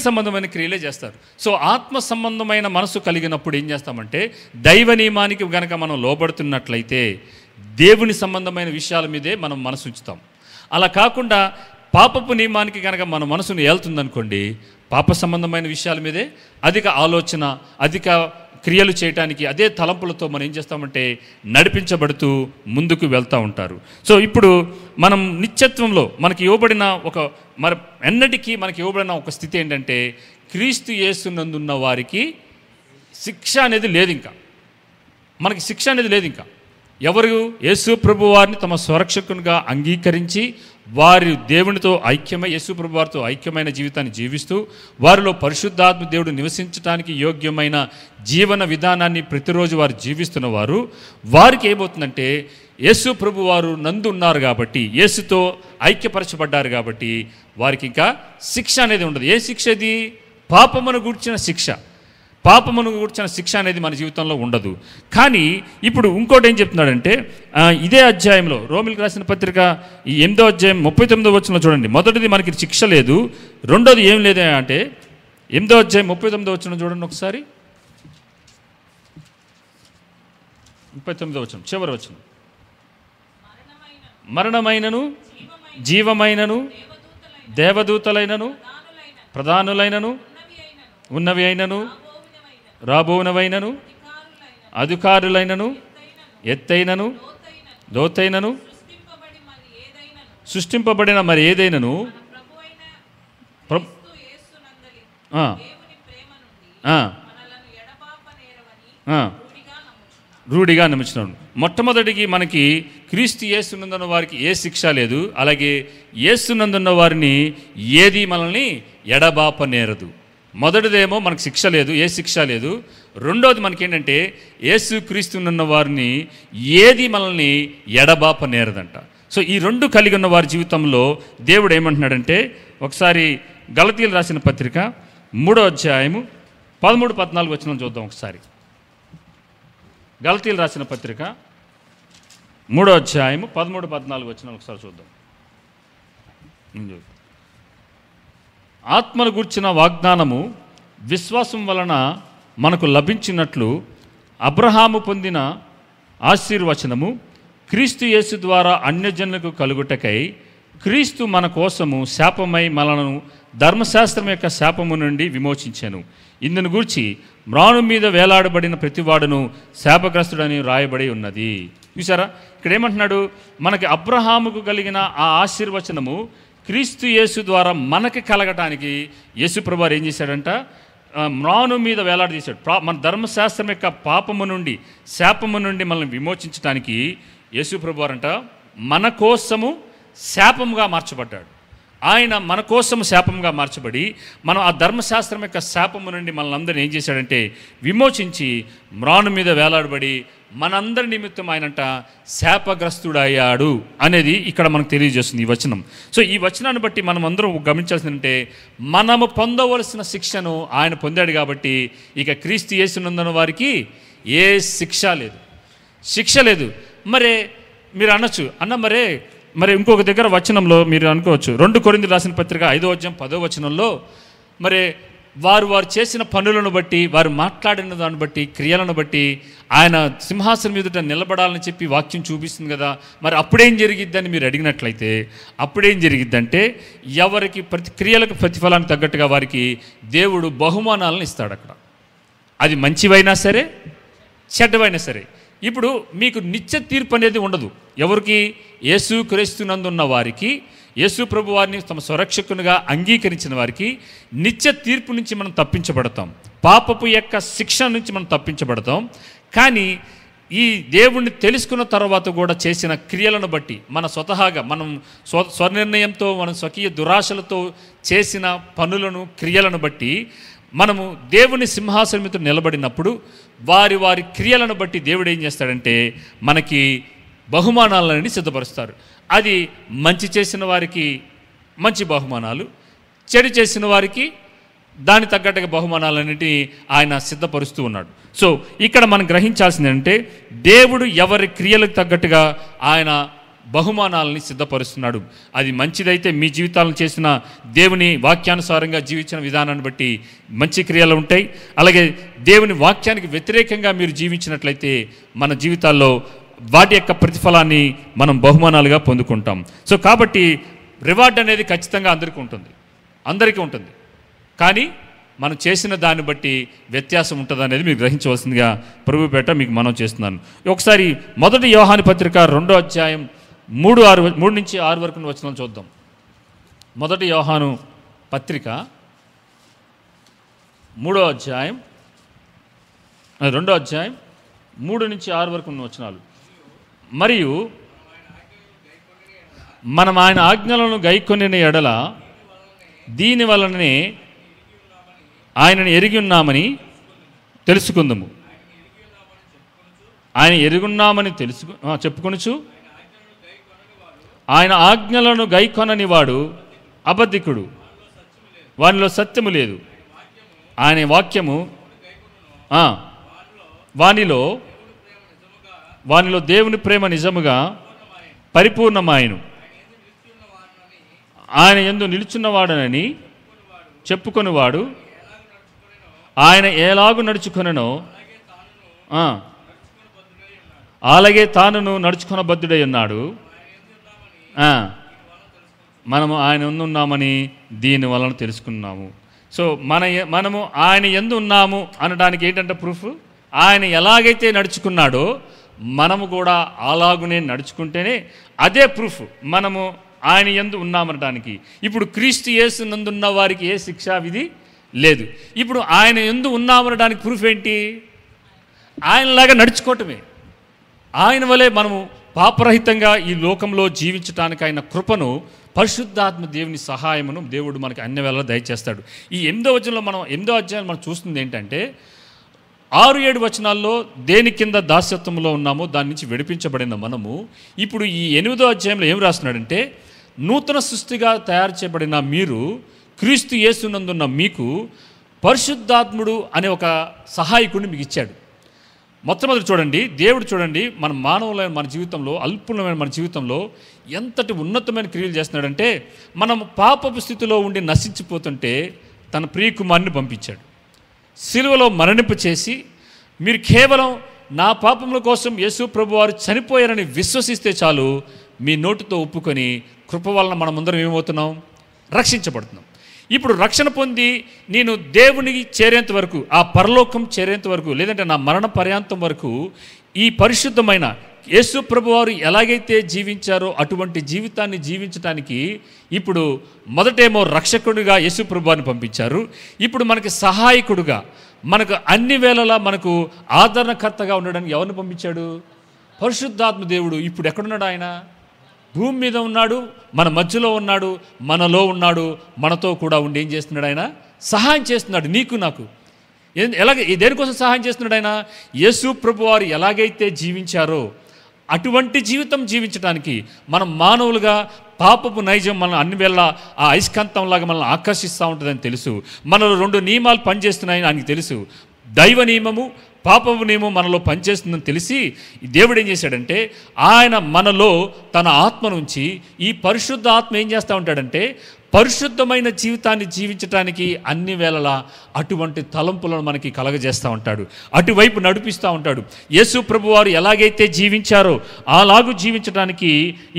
సంబంధమైన క్రియలే చేస్తారు. సో ఆత్మ సంబంధమైన మనసు కలిగినప్పుడు ఏం చేస్తామంటే దైవ నియమానికి కనుక మనం లోబడుతున్నట్లయితే దేవుని సంబంధమైన విషయాల మీదే మనం మనసు ఉంచుతాం. అలా కాకుండా పాపపు నియమానికి కనుక మన మనసును ఏళ్తుందనుకోండి, పాప సంబంధమైన విషయాల మీదే అధిక ఆలోచన, అధిక క్రియలు చేయటానికి అదే తలంపులతో మనం ఏం చేస్తామంటే నడిపించబడుతూ ముందుకు వెళ్తూ ఉంటారు. సో ఇప్పుడు మనం నిత్యత్వంలో మనకి ఇవ్వబడిన మరి ఎన్నటికీ మనకి ఇవ్వబడిన ఒక స్థితి ఏంటంటే క్రీస్తు యేసునందున్న వారికి శిక్ష అనేది లేదు. ఇంకా మనకి శిక్ష అనేది లేదు. ఇంకా ఎవరు యేసు ప్రభు వారిని తమ స్వరక్షకునిగా అంగీకరించి వారి దేవునితో ఐక్యమై యేసు ప్రభు వారితో ఐక్యమైన జీవితాన్ని జీవిస్తూ వారిలో పరిశుద్ధాత్మ దేవుడు నివసించడానికి యోగ్యమైన జీవన విధానాన్ని ప్రతిరోజు వారు జీవిస్తున్న వారికి ఏమవుతుందంటే యేసు ప్రభు వారు నందు ఉన్నారు కాబట్టి, యేసుతో ఐక్యపరచబడ్డారు కాబట్టి వారికి ఇంకా శిక్ష అనేది ఉండదు. ఏ శిక్ష? ఇది పాపమును గూర్చిన శిక్ష. పాపమును గూర్చిన శిక్ష అనేది మన జీవితంలో ఉండదు. కానీ ఇప్పుడు ఇంకోటి ఏం చెప్తున్నాడంటే ఇదే అధ్యాయంలో రోమిలకు రాసిన పత్రిక ఈ 8వ అధ్యాయం 39వ వచనంలో చూడండి. మొదటిది మనకి శిక్ష లేదు, రెండోది ఏం లేదు అంటే 8వ అధ్యాయం 39వ వచనం చూడండి ఒకసారి. 39వ వచనం చివరి వచనం. మరణమైనను జీవమైనను దేవదూతలైనను ప్రధానులైనను ఉన్నవి అయినను రాబోనవైనను అధికారులైనను ఎత్తైనను లోతైనను సృష్టింపబడిన మరి ఏదైనను రూఢిగా నమ్ముచున్నాను. మొట్టమొదటికి మనకి క్రీస్తు యేసునందున్న వారికి ఏ శిక్ష లేదు, అలాగే యేసునందున్న వారిని ఏది మనల్ని ఎడబాప నేరదు. మొదటిదేమో మనకు శిక్ష లేదు, ఏ శిక్ష లేదు. రెండోది మనకేంటంటే యేసు క్రీస్తునున్న వారిని ఏది మనల్ని ఎడబాప నేరదంట. సో ఈ రెండు కలిగి ఉన్న వారి జీవితంలో దేవుడు ఏమంటున్నాడంటే ఒకసారి గలతీయులు రాసిన పత్రిక 3వ అధ్యాయము 13-14 వచనం చూద్దాం ఒకసారి. గలతీయులు రాసిన పత్రిక 3వ అధ్యాయము 13-14 వచనం ఒకసారి చూద్దాం. ఆత్మను గూర్చిన వాగ్దానము విశ్వాసం వలన మనకు లభించినట్లు అబ్రహాము పొందిన ఆశీర్వచనము క్రీస్తు యేసు ద్వారా అన్యజనులకు కలుగుటకై క్రీస్తు మన కోసము శాపమై మనలను ధర్మశాస్త్రం యొక్క శాపము నుండి విమోచించెను. ఇందును గూర్చి మ్రాను మీద వేలాడబడిన ప్రతివాడును శాపగ్రస్తుడని రాయబడి ఉన్నది. చూసారా, ఇక్కడ ఏమంటున్నాడు? మనకి అబ్రహాముకు కలిగిన ఆ ఆశీర్వచనము క్రీస్తు యేసు ద్వారా మనకి కలగటానికి యేసు ప్రభువారు ఏం చేశాడంట? మ్రాను మీద వేలాడదీశాడు. మన ధర్మశాస్త్రం యొక్క పాపము నుండి శాపము నుండి మనల్ని విమోచించడానికి యేసు ప్రభువారంట మన కోసము శాపముగా మార్చబడ్డాడు. ఆయన మన కోసము శాపముగా మార్చబడి మనం ఆ ధర్మశాస్త్రం యొక్క శాపము నుండి మనల్ని అందరినీ ఏం చేశాడంటే విమోచించి మ్రాను మీద వేలాడబడి మనందరి నిమిత్తం ఆయనంట శాపగ్రస్తుడయ్యాడు అనేది ఇక్కడ మనకు తెలియజేస్తుంది ఈ వచనం. సో ఈ వచనాన్ని బట్టి మనం అందరం గమనించాల్సిందంటే మనము పొందవలసిన శిక్షను ఆయన పొందాడు కాబట్టి ఇక క్రీస్తు యేసునందున్న వారికి ఏ శిక్ష లేదు. మరే మీరు అనొచ్చు, మరి ఇంకొక దగ్గర వచనంలో మీరు అనుకోవచ్చు 2 కొరింథీయులకు రాసిన పత్రిక 5వ అధ్యాయం 10వ వచనంలో మరి వారు చేసిన పనులను బట్టి, వారు మాట్లాడిన దాన్ని బట్టి, క్రియలను బట్టి ఆయన సింహాసనం మీదట నిలబడాలని చెప్పి వాక్యం చూపిస్తుంది కదా. మరి అప్పుడేం జరిగిద్దని మీరు అడిగినట్లయితే అప్పుడేం జరిగిద్దంటే ఎవరికి క్రియలకు ప్రతిఫలాన్ని తగ్గట్టుగా వారికి దేవుడు బహుమానాలను ఇస్తాడు. అక్కడ అది మంచివైనా సరే చెడ్డవైనా సరే. ఇప్పుడు మీకు నిత్య తీర్పు అనేది ఉండదు. ఎవరికి? యేసు క్రీస్తునందున్న వారికి, యేసు ప్రభు వారిని తమ స్వరక్షకునిగా అంగీకరించిన వారికి నిత్య తీర్పు నుంచి మనం తప్పించబడతాం, పాపపు యొక్క శిక్ష నుంచి మనం తప్పించబడతాం. కానీ ఈ దేవుణ్ణి తెలుసుకున్న తర్వాత కూడా చేసిన క్రియలను బట్టి మన స్వతహాగా మనం స్వనిర్ణయంతో మనం స్వకీయ దురాశలతో చేసిన పనులను క్రియలను బట్టి మనము దేవుని సింహాసనం మీద నిలబడినప్పుడు వారి క్రియలను బట్టి దేవుడు ఏం చేస్తాడంటే మనకి బహుమానాలని సిద్ధపరుస్తారు. అది మంచి చేసిన వారికి మంచి బహుమానాలు, చెడు చేసిన వారికి దాని తగ్గట్టుగా బహుమానాలన్నింటినీ ఆయన సిద్ధపరుస్తూ ఉన్నాడు. సో ఇక్కడ మనం గ్రహించాల్సింది అంటే దేవుడు ఎవరి క్రియలకు తగ్గట్టుగా ఆయన బహుమానాలని సిద్ధపరుస్తున్నాడు. అది మంచిదైతే మీ జీవితాలను చేసిన దేవుని వాక్యానుసారంగా జీవించిన విధానాన్ని బట్టి మంచి క్రియలు ఉంటాయి. అలాగే దేవుని వాక్యానికి వ్యతిరేకంగా మీరు జీవించినట్లయితే మన జీవితాల్లో వాటి యొక్క ప్రతిఫలాన్ని మనం బహుమానాలుగా పొందుకుంటాం. సో కాబట్టి రివార్డ్ అనేది ఖచ్చితంగా అందరికీ ఉంటుంది. కానీ మనం చేసిన దాన్ని బట్టి వ్యత్యాసం ఉంటుంది అనేది మీరు గ్రహించవలసిందిగా ప్రభు పేట మీకు మనం చేస్తున్నాను. ఒకసారి 1 యోహాను పత్రిక 2వ అధ్యాయం 3 నుంచి 6 వరకు వచనాలు చూద్దాం. 1 యోహాను పత్రిక 3వ అధ్యాయం 2వ అధ్యాయం 3 నుంచి 6 వరకు ఉన్న వచనాలు. మరియు మనం ఆయన ఆజ్ఞలను గైకొనిన ఎడల దీని వలననే ఆయనను ఎరిగి ఉన్నామని తెలుసుకుందాము. ఆయన ఎరుగున్నామని చెప్పుకొనుచు ఆయన ఆజ్ఞలను గైకొనని వాడు అబద్ధికుడు, వానిలో సత్యము లేదు. ఆయన వాక్యము వానిలో దేవుని ప్రేమ నిజముగా పరిపూర్ణమాయను. ఆయన యందు నిలుచున్నవాడనని చెప్పుకొనివాడు ఆయన ఎలాగు నడుచుకొనెనో అలాగే తానును నడుచుకొనబద్ధుడై ఉన్నాడు. మనము ఆయన యందు ఉన్నామని దీని వలన తెలుసుకున్నాము. సో మనము ఆయన యందు ఉన్నాము అనడానికి ఏంటంటే ప్రూఫ్, ఆయన ఎలాగైతే నడుచుకున్నాడో మనము కూడా అలాగునే నడుచుకుంటేనే అదే ప్రూఫ్ మనము ఆయన యందు ఉన్నామనడానికి. ఇప్పుడు క్రీస్తు యేసు నందున్న వారికి ఏ శిక్షా విధి లేదు. ఇప్పుడు ఆయన యందు ఉన్నామనడానికి ప్రూఫ్ ఏంటి? ఆయనలాగా నడుచుకోవటమే. ఆయన వలె మనము పాపరహితంగా ఈ లోకంలో జీవించడానికి ఆయన కృపను, పరిశుద్ధాత్మ దేవుని సహాయమును దేవుడు మనకి అన్ని వేళలా దయచేస్తాడు. ఈ 8వ అధ్యాయం మనం చూస్తుంది ఏంటంటే 6-7 వచనాల్లో దేని కింద దాస్యత్వంలో ఉన్నామో దాని నుంచి విడిపించబడిన మనము ఇప్పుడు ఈ 8వ అధ్యాయంలో ఏం రాస్తున్నాడంటే, నూతన సృష్టిగా తయారు చేయబడిన మీరు, క్రీస్తు యేసునందున్న మీకు పరిశుద్ధాత్ముడు అనే ఒక సహాయకుడిని మీకు ఇచ్చాడు. మొట్టమొదటి చూడండి, దేవుడు చూడండి మన మానవులైన మన జీవితంలో, అల్పులమైన మన జీవితంలో ఎంతటి ఉన్నతమైన క్రియలు చేస్తున్నాడంటే, మనం పాపపు స్థితిలో ఉండి నశించిపోతుంటే తన ప్రియకుమారుని పంపించాడు. సిలువలో మరణింప చేసి మీరు కేవలం నా పాపముల కోసం యేసు ప్రభు వారు చనిపోయారని విశ్వసిస్తే చాలు, మీ నోటితో ఒప్పుకొని కృప వలన మనమందరం ఏమవుతున్నాం? రక్షించబడుతున్నాం. ఇప్పుడు రక్షణ పొంది నేను దేవునికి చేరేంత వరకు, ఆ పరలోకం చేరేంత వరకు, లేదంటే నా మరణ పర్యాంతం వరకు ఈ పరిశుద్ధమైన యేసు ప్రభువారు ఎలాగైతే జీవించారో అటువంటి జీవితాన్ని జీవించడానికి ఇప్పుడు మొదటేమో రక్షకుడిగా యేసు ప్రభువారిని పంపించారు. ఇప్పుడు మనకి సహాయకుడుగా, మనకు అన్ని వేళలా మనకు ఆదరణకర్తగా ఉండడానికి ఎవరిని పంపించాడు? పరిశుద్ధాత్మ దేవుడు. ఇప్పుడు ఎక్కడున్నాడు ఆయన? భూమి మీద ఉన్నాడు, మన మధ్యలో ఉన్నాడు, మనలో ఉన్నాడు, మనతో కూడా ఉండి ఏం చేస్తున్నాడు? ఆయన సహాయం చేస్తున్నాడు నీకు నాకు. దేనికోసం సహాయం చేస్తున్నాడు ఆయన? యేసు ప్రభువారు ఎలాగైతే జీవించారో అటువంటి జీవితం జీవించడానికి మనం మానవులుగా పాపపు నైజం మనల్ని అన్ని వేళ ఆ అయస్కాంతంలాగా మనల్ని ఆకర్షిస్తూ ఉంటుందని తెలుసు. మనలో 2 నియమాలు పనిచేస్తున్నాయని ఆయనకి తెలుసు. దైవ నియమము, పాపపు నియమం మనలో పనిచేస్తుందని తెలిసి దేవుడు ఏం చేశాడంటే, ఆయన మనలో తన ఆత్మ నుంచి ఈ పరిశుద్ధ ఆత్మ ఏం చేస్తూ ఉంటాడంటే, పరిశుద్ధమైన జీవితాన్ని జీవించడానికి అన్ని వేళలా అటువంటి తలంపులను మనకి కలగజేస్తూ ఉంటాడు, అటువైపు నడిపిస్తూ ఉంటాడు. యేసు ప్రభువారు ఎలాగైతే జీవించారో అలాగూ జీవించడానికి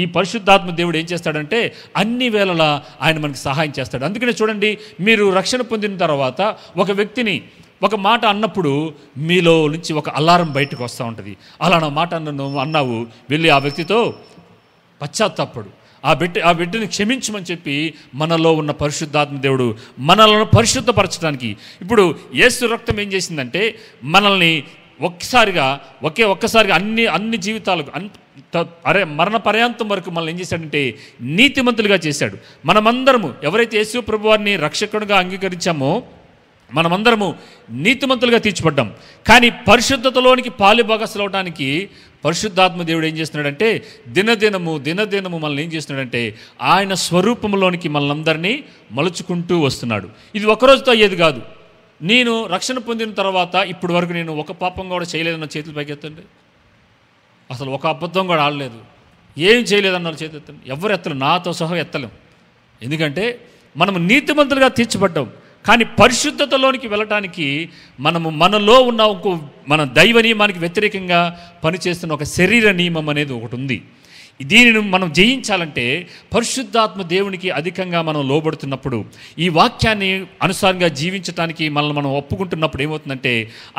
ఈ పరిశుద్ధాత్మ దేవుడు ఏం చేస్తాడంటే అన్ని వేళలా ఆయన మనకి సహాయం చేస్తాడు. అందుకనే చూడండి, మీరు రక్షణ పొందిన తర్వాత ఒక వ్యక్తిని ఒక మాట అన్నప్పుడు మీలో నుంచి ఒక అలారం బయటకు వస్తూ ఉంటుంది. అలా నా మాట అన్నావు, వెళ్ళి ఆ వ్యక్తితో పశ్చాత్తాపడు, ఆ బిడ్డని క్షమించమని చెప్పి మనలో ఉన్న పరిశుద్ధాత్మ దేవుడు మనల్ని పరిశుద్ధపరచడానికి ఇప్పుడు యేసు రక్తం ఏం చేసిందంటే మనల్ని ఒక్కసారిగా అన్ని జీవితాలకు మరణ పర్యాంతం వరకు మనల్ని ఏం చేశాడంటే నీతిమంతులుగా చేశాడు. మనమందరము ఎవరైతే యేసు ప్రభువారిని రక్షకుడిగా అంగీకరించామో మనమందరము నీతిమంతులుగా తీర్చిపడ్డాం. కానీ పరిశుద్ధతలోనికి పాలుభాగస్తులు అవడానికి పరిశుద్ధాత్మ దేవుడు ఏం చేస్తున్నాడంటే దినదినము మనల్ని ఏం చేస్తున్నాడంటే ఆయన స్వరూపంలోనికి మనల్ని మలుచుకుంటూ వస్తున్నాడు. ఇది ఒకరోజుతో అయ్యేది కాదు. నేను రక్షణ పొందిన తర్వాత ఇప్పటి వరకు నేను ఒక పాపం కూడా చేయలేదన్న చేతులు పైకి ఎత్తండి. అసలు ఒక అబద్ధం కూడా ఆడలేదు, ఏం చేయలేదన్నారు చేతులు ఎత్తండి. ఎవరు ఎత్తలేం, నాతో సహా ఎత్తలేం. ఎందుకంటే మనము నీతిమంతులుగా తీర్చబడ్డాం. కానీ పరిశుద్ధతలోనికి వెళ్ళటానికి మనలో ఉన్న మన దైవ నియమానికి వ్యతిరేకంగా పనిచేస్తున్న ఒక శరీర నియమం అనేది ఒకటి ఉంది. దీనిని మనం జయించాలంటే పరిశుద్ధాత్మ దేవునికి అధికంగా మనం లోబడుతున్నప్పుడు, ఈ వాక్యాన్ని అనుసారంగా జీవించడానికి మనల్ని మనం ఒప్పుకుంటున్నప్పుడు ఏమవుతుందంటే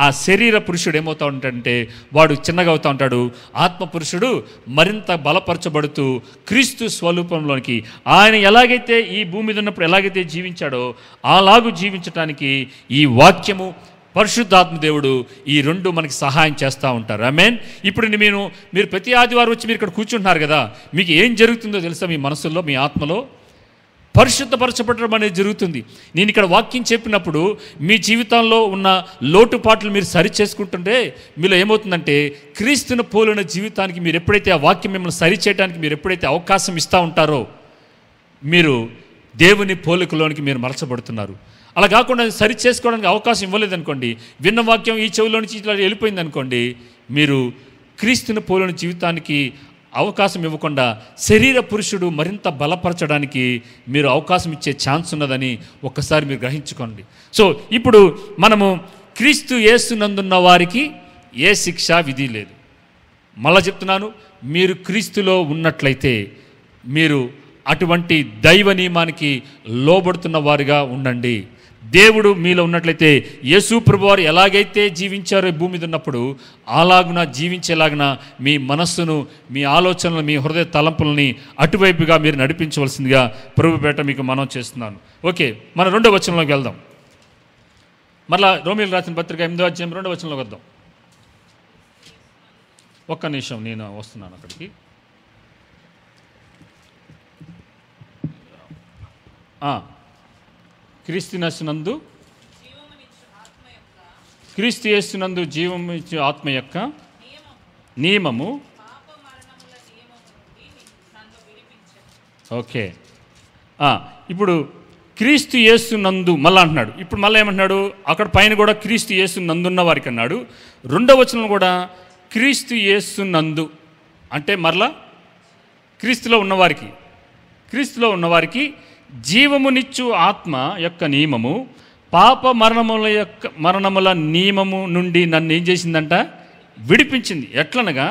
ఆ శరీర పురుషుడు ఏమవుతూ ఉంటాడంటే వాడు చిన్నగా అవుతూ ఉంటాడు. ఆత్మ పురుషుడు మరింత బలపరచబడుతూ క్రీస్తు స్వరూపంలోనికి, ఆయన ఎలాగైతే ఈ భూమి మీద ఉన్నప్పుడు ఎలాగైతే జీవించాడో అలాగూ జీవించడానికి ఈ వాక్యము, పరిశుద్ధాత్మ దేవుడు ఈ రెండు మనకి సహాయం చేస్తూ ఉంటారు. ఆమేన్. ఇప్పుడు మీరు ప్రతి ఆదివారం వచ్చి మీరు ఇక్కడ కూర్చుంటున్నారు కదా, మీకు ఏం జరుగుతుందో తెలుసా? మీ మనసుల్లో, మీ ఆత్మలో పరిశుద్ధపరచబడడం అనేది జరుగుతుంది. నేను ఇక్కడ వాక్యం చెప్పినప్పుడు మీ జీవితంలో ఉన్న లోటుపాట్లు మీరు సరి చేసుకుంటుంటే మీలో ఏమవుతుందంటే క్రీస్తును పోలిన జీవితానికి మీరు ఎప్పుడైతే ఆ వాక్యం మిమ్మల్ని సరి చేయడానికి మీరు ఎప్పుడైతే అవకాశం ఇస్తూ ఉంటారో మీరు దేవుని పోలికలోనికి మీరు మలచబడుతున్నారు. అలా కాకుండా సరి చేసుకోవడానికి అవకాశం ఇవ్వలేదనుకోండి, విన్న వాక్యం ఈ చెవిలో నుంచి ఇట్లా వెళ్ళిపోయింది అనుకోండి, మీరు క్రీస్తుని పోలిన జీవితానికి అవకాశం ఇవ్వకుండా శరీర పురుషుడు మరింత బలపరచడానికి మీరు అవకాశం ఇచ్చే ఛాన్స్ ఉన్నదని ఒక్కసారి మీరు గ్రహించుకోండి. సో ఇప్పుడు మనము క్రీస్తు యేసునందున్న వారికి ఏ శిక్ష విధి లేదు. మళ్ళా చెప్తున్నాను, మీరు క్రీస్తులో ఉన్నట్లయితే మీరు అటువంటి దైవ నియమానికి లోబడుతున్న వారిగా ఉండండి. దేవుడు మీలో ఉన్నట్లయితే యేసు ప్రభువారు ఎలాగైతే జీవించారో భూమి మీద ఉన్నప్పుడు అలాగున జీవించేలాగున మీ మనస్సును, మీ ఆలోచనలు, మీ హృదయ తలంపులని అటువైపుగా మీరు నడిపించవలసిందిగా ప్రభుపేట మీకు మనం చేస్తున్నాను. ఓకే, మన 2వ వచనంలోకి వెళ్దాం. మరలా రోమీయులకు రాసిన పత్రిక 8వ అధ్యాయం 2వ వచనంలోకి వద్దాం. ఒక్క నిమిషం, నేను వస్తున్నాను అక్కడికి. క్రీస్తు యేసునందు జీవమిచ్చు ఆత్మ యొక్క నియమము. ఓకే, ఇప్పుడు క్రీస్తు యేసునందు మళ్ళీ అంటున్నాడు. ఇప్పుడు మళ్ళీ ఏమంటున్నాడు? అక్కడ పైన కూడా క్రీస్తు యేసునందున్న వారికి అన్నాడు. 2వ వచనం కూడా క్రీస్తు యేసునందు అంటే మరలా క్రీస్తులో ఉన్నవారికి జీవమునిచ్చు ఆత్మ యొక్క నియమము పాప మరణముల నియమము నుండి నన్ను ఏం చేసిందంట? విడిపించింది. ఎట్లనగా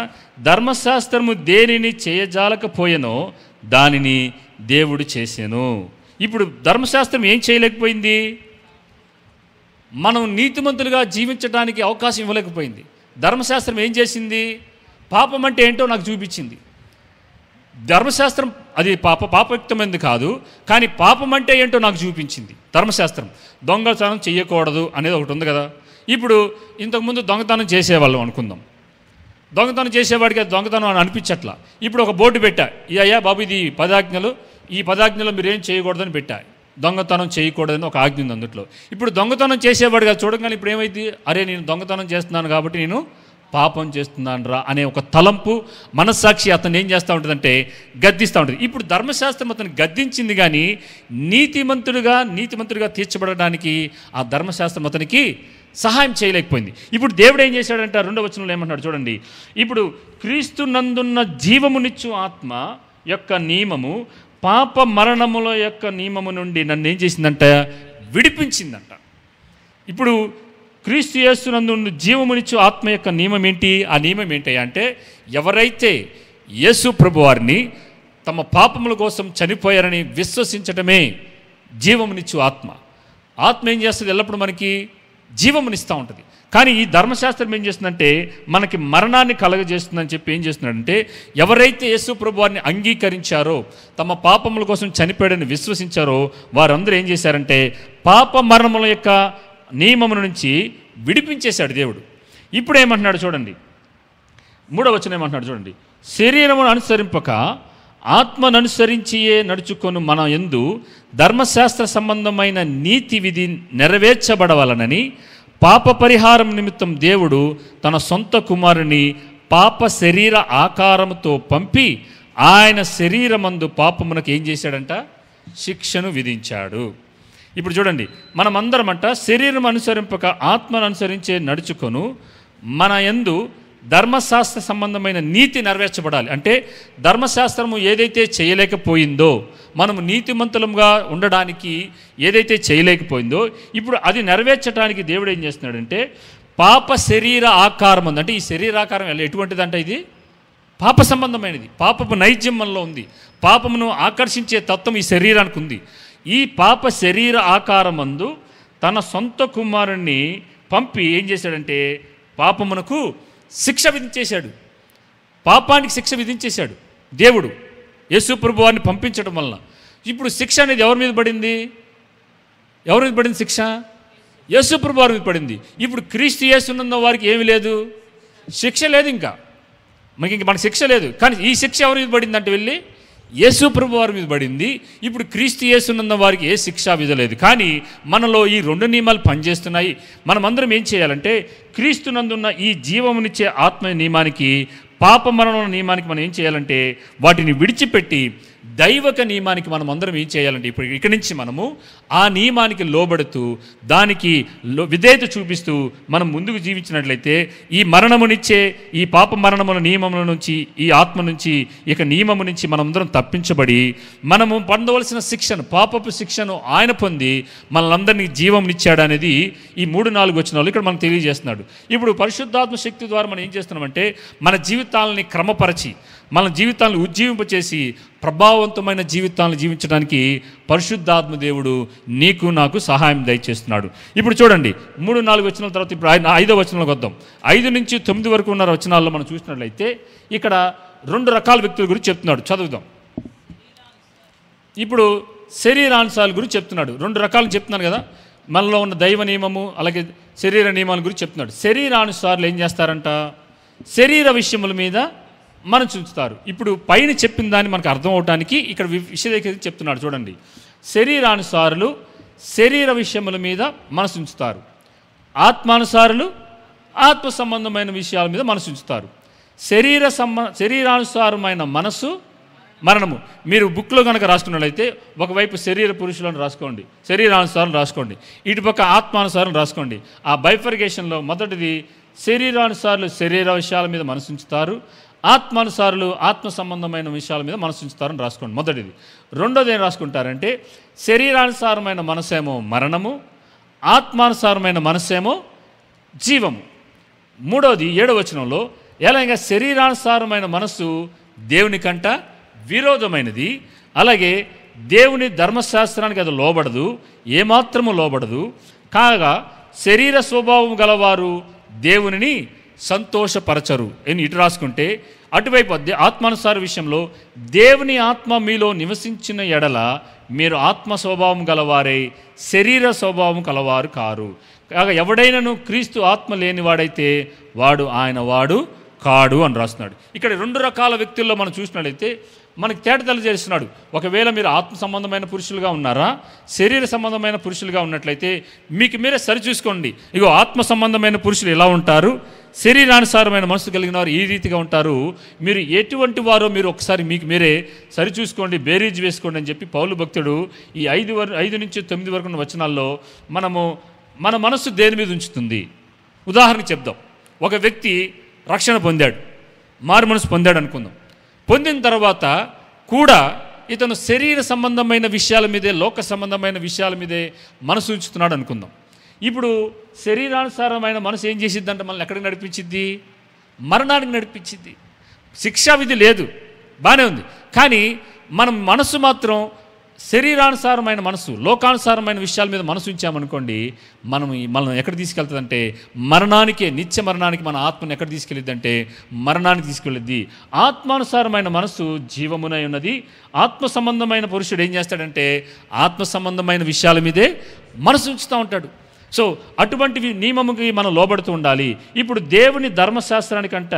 ధర్మశాస్త్రము దేనిని చేయజాలకపోయేనో దానిని దేవుడు చేశాను. ఇప్పుడు ధర్మశాస్త్రం ఏం చేయలేకపోయింది? మనం నీతిమంతులుగా జీవించడానికి అవకాశం ఇవ్వలేకపోయింది. ధర్మశాస్త్రం ఏం చేసింది? పాపం అంటే ఏంటో నాకు చూపించింది. ధర్మశాస్త్రం అది పాపయుక్తమైనది కాదు, కానీ పాపం అంటే ఏంటో నాకు చూపించింది ధర్మశాస్త్రం. దొంగతనం చేయకూడదు అనేది ఒకటి ఉంది కదా. ఇప్పుడు ఇంతకుముందు దొంగతనం చేసేవాళ్ళం అనుకుందాం. దొంగతనం చేసేవాడికి అది దొంగతనం అని అనిపించట్లా. ఇప్పుడు ఒక బోర్డు పెట్టా, అయ్యా బాబు ఇది 10 ఆజ్ఞలు, ఈ 10 ఆజ్ఞలు మీరు ఏం చేయకూడదని పెట్టా. దొంగతనం చేయకూడదని ఒక ఆజ్ఞ ఉంది అందులో. ఇప్పుడు దొంగతనం చేసేవాడిగా చూడగానే ఇప్పుడు ఏమైంది? అరే నేను దొంగతనం చేస్తున్నాను కాబట్టి నేను పాపం చేస్తున్నాను రా అనే ఒక తలంపు, మనస్సాక్షి అతను ఏం చేస్తూ ఉంటుందంటే గద్దిస్తూ ఉంటుంది. ఇప్పుడు ధర్మశాస్త్రం అతను గద్దించింది, కానీ నీతిమంతుడిగా తీర్చబడడానికి ఆ ధర్మశాస్త్రం అతనికి సహాయం చేయలేకపోయింది. ఇప్పుడు దేవుడు ఏం చేశాడంటే 2వ వచనంలో ఏమంటున్నాడు చూడండి. ఇప్పుడు క్రీస్తు నందున్న జీవమునిచ్చు ఆత్మ యొక్క నియమము పాప మరణముల యొక్క నియమము నుండి నన్ను ఏం చేసిందంట? విడిపించిందంట. ఇప్పుడు క్రీస్తు యేసునందు జీవమునిచ్చు ఆత్మ యొక్క నియమం ఏంటి? ఆ నియమం ఏంటి అంటే ఎవరైతే యేసు ప్రభువారిని తమ పాపముల కోసం చనిపోయారని విశ్వసించటమే జీవమునిచ్చు ఆత్మ. ఆత్మ ఏం చేస్తుంది? ఎల్లప్పుడు మనకి జీవమునిస్తూ ఉంటుంది. కానీ ఈ ధర్మశాస్త్రం ఏం చేస్తుందంటే మనకి మరణాన్ని కలగజేస్తుందని చెప్పి ఏం చేస్తున్నాడంటే ఎవరైతే యేసు ప్రభువారిని అంగీకరించారో, తమ పాపముల కోసం చనిపోయాడని విశ్వసించారో వారందరూ ఏం చేశారంటే పాప మరణముల యొక్క నియమముల నుంచి విడిపించేశాడు దేవుడు. ఇప్పుడు ఏమంటున్నాడు చూడండి, 3వ వచనం ఏమంటున్నాడు చూడండి. శరీరమును అనుసరింపక ఆత్మను అనుసరించియే నడుచుకొను మన యందు ధర్మశాస్త్ర సంబంధమైన నీతి విధి నెరవేర్చబడవలనని పాప పరిహారం నిమిత్తం దేవుడు తన సొంత కుమారుని పాప శరీర ఆకారముతో పంపి ఆయన శరీరమందు పాపమునకు ఏం చేశాడంట? శిక్షను విధించాడు. ఇప్పుడు చూడండి, మనమందరమంట శరీరం అనుసరింపక ఆత్మను అనుసరించే నడుచుకొను మన యందు ధర్మశాస్త్ర సంబంధమైన నీతి నెరవేర్చబడాలి. అంటే ధర్మశాస్త్రము ఏదైతే చేయలేకపోయిందో, మనము నీతిమంతులంగా ఉండడానికి ఏదైతే చేయలేకపోయిందో, ఇప్పుడు అది నెరవేర్చడానికి దేవుడు ఏం చేస్తున్నాడంటే పాప శరీర ఆకారం ఉంది. అంటే ఈ శరీరాకారం ఎటువంటిదంట? ఇది పాప సంబంధమైనది. పాపపు నైజం మనలో ఉంది. పాపమును ఆకర్షించే తత్వం ఈ శరీరానికి ఉంది. ఈ పాప శరీర ఆకారమందు తన సొంత కుమారుణ్ణి పంపి ఏం చేశాడంటే పాపమునకు శిక్ష విధించేశాడు. పాపానికి శిక్ష విధించేశాడు దేవుడు యేసు ప్రభు వారిని పంపించడం వలన. ఇప్పుడు శిక్ష అనేది ఎవరి మీద పడింది? ఎవరి మీద పడింది శిక్ష? యేసు ప్రభు వారి మీద పడింది. ఇప్పుడు క్రీస్తు యేసునందు వారికి ఏమీ లేదు, శిక్ష లేదు. ఇంకా మనకి శిక్ష లేదు. కానీ ఈ శిక్ష ఎవరి మీద పడింది అంటే వెళ్ళి యేసు ప్రభు వారి మీద పడింది. ఇప్పుడు క్రీస్తు యేసునందు వారికి ఏ శిక్షా విధలేదు. కానీ మనలో ఈ రెండు నియమాలు పనిచేస్తున్నాయి. మనమందరం ఏం చేయాలంటే క్రీస్తునందున్న ఈ జీవమునిచ్చే ఆత్మ నియమానికి, పాప మరణం నియమానికి మనం ఏం చేయాలంటే వాటిని విడిచిపెట్టి దైవక నియమానికి మనం అందరం ఏం చేయాలంటే ఇప్పుడు ఇక్కడి నుంచి మనము ఆ నియమానికి లోబడుతూ దానికి విధేయత చూపిస్తూ మనం ముందుకు జీవించినట్లయితే ఈ మరణమునిచ్చే ఈ పాప మరణముల నియమముల నుంచి, ఈ ఆత్మ నుంచి, ఇక నియమము నుంచి మనమందరం తప్పించబడి మనము పొందవలసిన శిక్షను, పాపపు శిక్షను ఆయన పొంది మనలందరినీ జీవమునిచ్చాడు అనేది ఈ 3-4 వచనాలు ఇక్కడ మనకు తెలియజేస్తున్నాడు. ఇప్పుడు పరిశుద్ధాత్మ శక్తి ద్వారా మనం ఏం చేస్తున్నామంటే మన జీవితాలని క్రమపరచి మన జీవితాలను ఉజ్జీవింపచేసి ప్రభావవంతమైన జీవితాలను జీవించడానికి పరిశుద్ధాత్మ దేవుడు నీకు నాకు సహాయం దయచేస్తున్నాడు. ఇప్పుడు చూడండి 3-4 వచనాల తర్వాత ఇప్పుడు 5వ వచనంలోకి వద్దాం. 5 నుంచి 9 వరకు ఉన్న వచనాల్లో మనం చూసినట్లయితే ఇక్కడ 2 రకాల వ్యక్తుల గురించి చెప్తున్నాడు. చదువుదాం. ఇప్పుడు శరీరాంశాల గురించి చెప్తున్నాడు. 2 రకాలు చెప్తున్నాను కదా, మనలో ఉన్న దైవ నియమము అలాగే శరీర నియమాల గురించి చెప్తున్నాడు. శరీరానుసారులు ఏం చేస్తారంట? శరీర విషయముల మీద మనసు ఉంచుతారు. ఇప్పుడు పైన చెప్పిన దాన్ని మనకు అర్థం అవడానికి ఇక్కడ విషయం చెప్తున్నాడు. చూడండి, శరీరానుసారులు శరీర విషయముల మీద మనసు ఉంచుతారు, ఆత్మానుసారులు ఆత్మ సంబంధమైన విషయాల మీద మనసు ఉంచుతారు. శరీరానుసారమైన మనసు మరణము. మీరు బుక్లో కనుక రాసుకున్నట్లయితే ఒకవైపు శరీర పురుషులను రాసుకోండి, శరీరానుసారం రాసుకోండి, ఇటుపక్క ఆత్మానుసారం రాసుకోండి. ఆ బైఫర్గేషన్లో మొదటిది శరీరానుసారులు శరీర విషయాల మీద మనసు ఉంచుతారు, ఆత్మానుసారులు ఆత్మ సంబంధమైన విషయాల మీద మనసు ఉంచుతారని రాసుకోండి మొదటిది. రెండోది ఏం రాసుకుంటారంటే శరీరానుసారమైన మనసేమో మరణము, ఆత్మానుసారమైన మనసేమో జీవము. మూడోది 7వ వచనంలో ఎలాగ శరీరానుసారమైన మనసు దేవుని కంట విరోధమైనది, అలాగే దేవుని ధర్మశాస్త్రానికి అది లోబడదు, ఏమాత్రము లోబడదు. కాగా శరీర స్వభావం గలవారు దేవునిని సంతోషపరచరు అని ఇటు రాసుకుంటే, అటువైపు ఆత్మానుసార విషయంలో దేవుని ఆత్మ మీలో నివసించిన ఎడల మీరు ఆత్మ స్వభావం గలవారై శరీర స్వభావం కలవారు కారు. కాగా ఎవడైనాను క్రీస్తు ఆత్మ లేనివాడైతే వాడు ఆయన వాడు కాడు అని రాస్తున్నాడు. ఇక్కడ 2 రకాల వ్యక్తుల్లో మనం చూసినట్లయితే మనకి తేటతెల్ల చేస్తున్నాడు. ఒకవేళ మీరు ఆత్మ సంబంధమైన పురుషులుగా ఉన్నారా, శరీర సంబంధమైన పురుషులుగా ఉన్నట్లయితే మీకు మీరే సరిచూసుకోండి. ఇగో ఆత్మ సంబంధమైన పురుషులు ఎలా ఉంటారు, శరీరానుసారమైన మనసు కలిగిన వారు ఈ రీతిగా ఉంటారు, మీరు ఎటువంటి వారో మీరు ఒకసారి మీకు మీరే సరిచూసుకోండి, బేరీజ్ వేసుకోండి అని చెప్పి పౌలు భక్తుడు ఈ 5 నుంచి 9 వరకు ఉన్న వచనాల్లో మన మనస్సు దేని మీద ఉంచుతుంది. ఉదాహరణకి చెప్దాం. ఒక వ్యక్తి రక్షణ పొందాడు, మారు మనసు పొందాడు అనుకుందాం. పొందిన తర్వాత కూడా ఇతను శరీర సంబంధమైన విషయాల మీదే, లోక సంబంధమైన విషయాల మీదే మనసు ఉంచుతున్నాడు అనుకుందాం. ఇప్పుడు శరీరానుసారమైన మనసు ఏం చేసిద్దంటే మనల్ని ఎక్కడికి నడిపించిద్ది? మరణానికి నడిపించిద్ది. శిక్షా విధి లేదు, బాగానే ఉంది. కానీ మనం మనసు మాత్రం శరీరానుసారమైన మనసు, లోకానుసారమైన విషయాల మీద మనసు ఉంచామనుకోండి, మనం ఎక్కడ తీసుకెళ్తుందంటే మరణానికే, నిత్య మరణానికి మన ఆత్మను ఎక్కడ తీసుకెళ్ళిద్దంటే మరణానికి తీసుకెళ్ళిద్ది. ఆత్మానుసారమైన మనసు జీవమునై ఉన్నది. ఆత్మ సంబంధమైన పురుషుడు ఏం చేస్తాడంటే ఆత్మ సంబంధమైన విషయాల మీదే మనసు ఉంచుతూ ఉంటాడు. సో అటువంటి నియమముకి మనం లోబడుతూ ఉండాలి. ఇప్పుడు దేవుని ధర్మశాస్త్రానికంట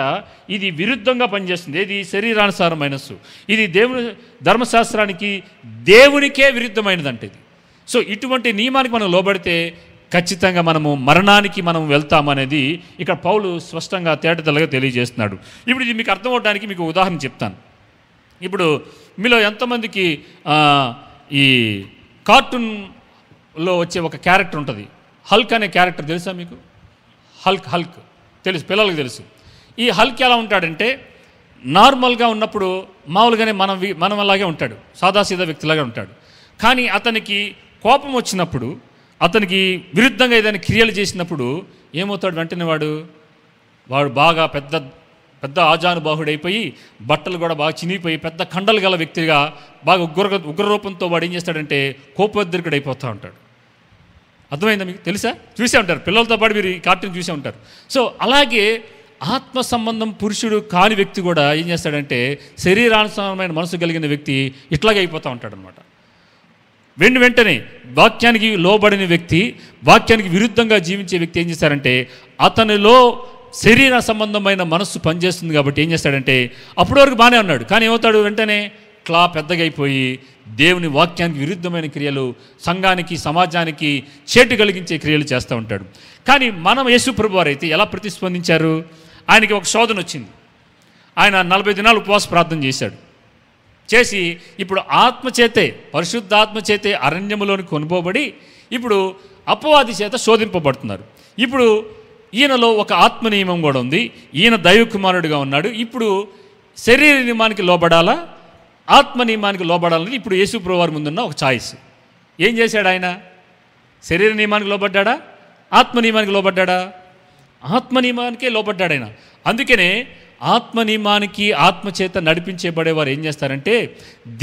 ఇది విరుద్ధంగా పనిచేస్తుంది. ఇది శరీరానుసార మనస్సు, ఇది దేవుని ధర్మశాస్త్రానికి దేవునికే విరుద్ధమైనదంటే ఇది. సో ఇటువంటి నియమానికి మనం లోబడితే ఖచ్చితంగా మనము మరణానికి మనం వెళ్తామనేది ఇక్కడ పౌలు స్పష్టంగా తేటతెల్లగా తెలియజేస్తున్నాడు. ఇప్పుడు ఇది మీకు అర్థం అవడానికి మీకు ఉదాహరణ చెప్తాను. ఇప్పుడు మీలో ఎంతమందికి ఈ కార్టూన్లో వచ్చే ఒక క్యారెక్టర్ ఉంటుంది, హల్క్ అనే క్యారెక్టర్ తెలుసా మీకు? హల్క్ తెలుసు, పిల్లలకు తెలుసు. ఈ హల్క్ ఎలా ఉంటాడంటే నార్మల్గా ఉన్నప్పుడు మామూలుగానే మనం అలాగే ఉంటాడు, సాదాసీదా వ్యక్తిలాగా ఉంటాడు. కానీ అతనికి కోపం వచ్చినప్పుడు, అతనికి విరుద్ధంగా ఏదైనా క్రియలు చేసినప్పుడు ఏమవుతాడు? వెంటనే వాడు బాగా పెద్ద ఆజానుబాహుడైపోయి బట్టలు కూడా బాగా చినిగిపోయి పెద్ద కండలు గల వ్యక్తిగా బాగా ఉగ్రరూపంతో వాడు ఏం చేస్తాడంటే కోపోద్రికుడు అయిపోతూ ఉంటాడు. అర్థమైందా మీకు? తెలుసా? చూసే ఉంటారు, పిల్లలతో పాటు మీరు ఈ కార్టూన్ చూసే ఉంటారు. సో అలాగే ఆత్మ సంబంధం పురుషుడు కాని వ్యక్తి కూడా ఏం చేస్తాడంటే శరీరానుసారమైన మనసు కలిగిన వ్యక్తి ఇట్లాగే అయిపోతూ ఉంటాడు అనమాట. వెంటనే వాక్యానికి లోబడిన వ్యక్తి, వాక్యానికి విరుద్ధంగా జీవించే వ్యక్తి ఏం చేస్తారంటే అతనిలో శరీర సంబంధమైన మనస్సు పనిచేస్తుంది కాబట్టి ఏం చేస్తాడంటే అప్పటి వరకు బాగానే ఉన్నాడు, కానీ ఏమవుతాడు వెంటనే పెద్దగా అయిపోయి దేవుని వాక్యానికి విరుద్ధమైన క్రియలు, సంఘానికి సమాజానికి చేటు కలిగించే క్రియలు చేస్తూ ఉంటాడు. కానీ మనం యేసు ప్రభువు వారు అయితే ఎలా ప్రతిస్పందించారు? ఆయనకి ఒక శోధన వచ్చింది. ఆయన 40 దినాలు ఉపవాస ప్రార్థన చేశాడు. చేసి ఇప్పుడు ఆత్మచేతే, పరిశుద్ధాత్మచేతే అరణ్యములోని కొనుపోబడి ఇప్పుడు అపవాది చేత శోధింపబడుతున్నారు. ఇప్పుడు ఈయనలో ఒక ఆత్మ నియమం కూడా ఉంది, ఈయన దైవ కుమారుడిగా ఉన్నాడు. ఇప్పుడు శరీర నియమానికి లోబడాలా, ఆత్మ నియమానికి లోబడాలని ఇప్పుడు యేసు ప్రభువు వారి ముందున్న ఒక ఛాయిస్. ఏం చేశాడు ఆయన? శరీర నియమానికి లోబడ్డా, ఆత్మ నియమానికి లోబడ్డా? ఆత్మ నియమానికే లోబడ్డాడు ఆయన. అందుకనే ఆత్మ నియమానికి ఆత్మచేత నడిపించబడేవారు ఏం చేస్తారంటే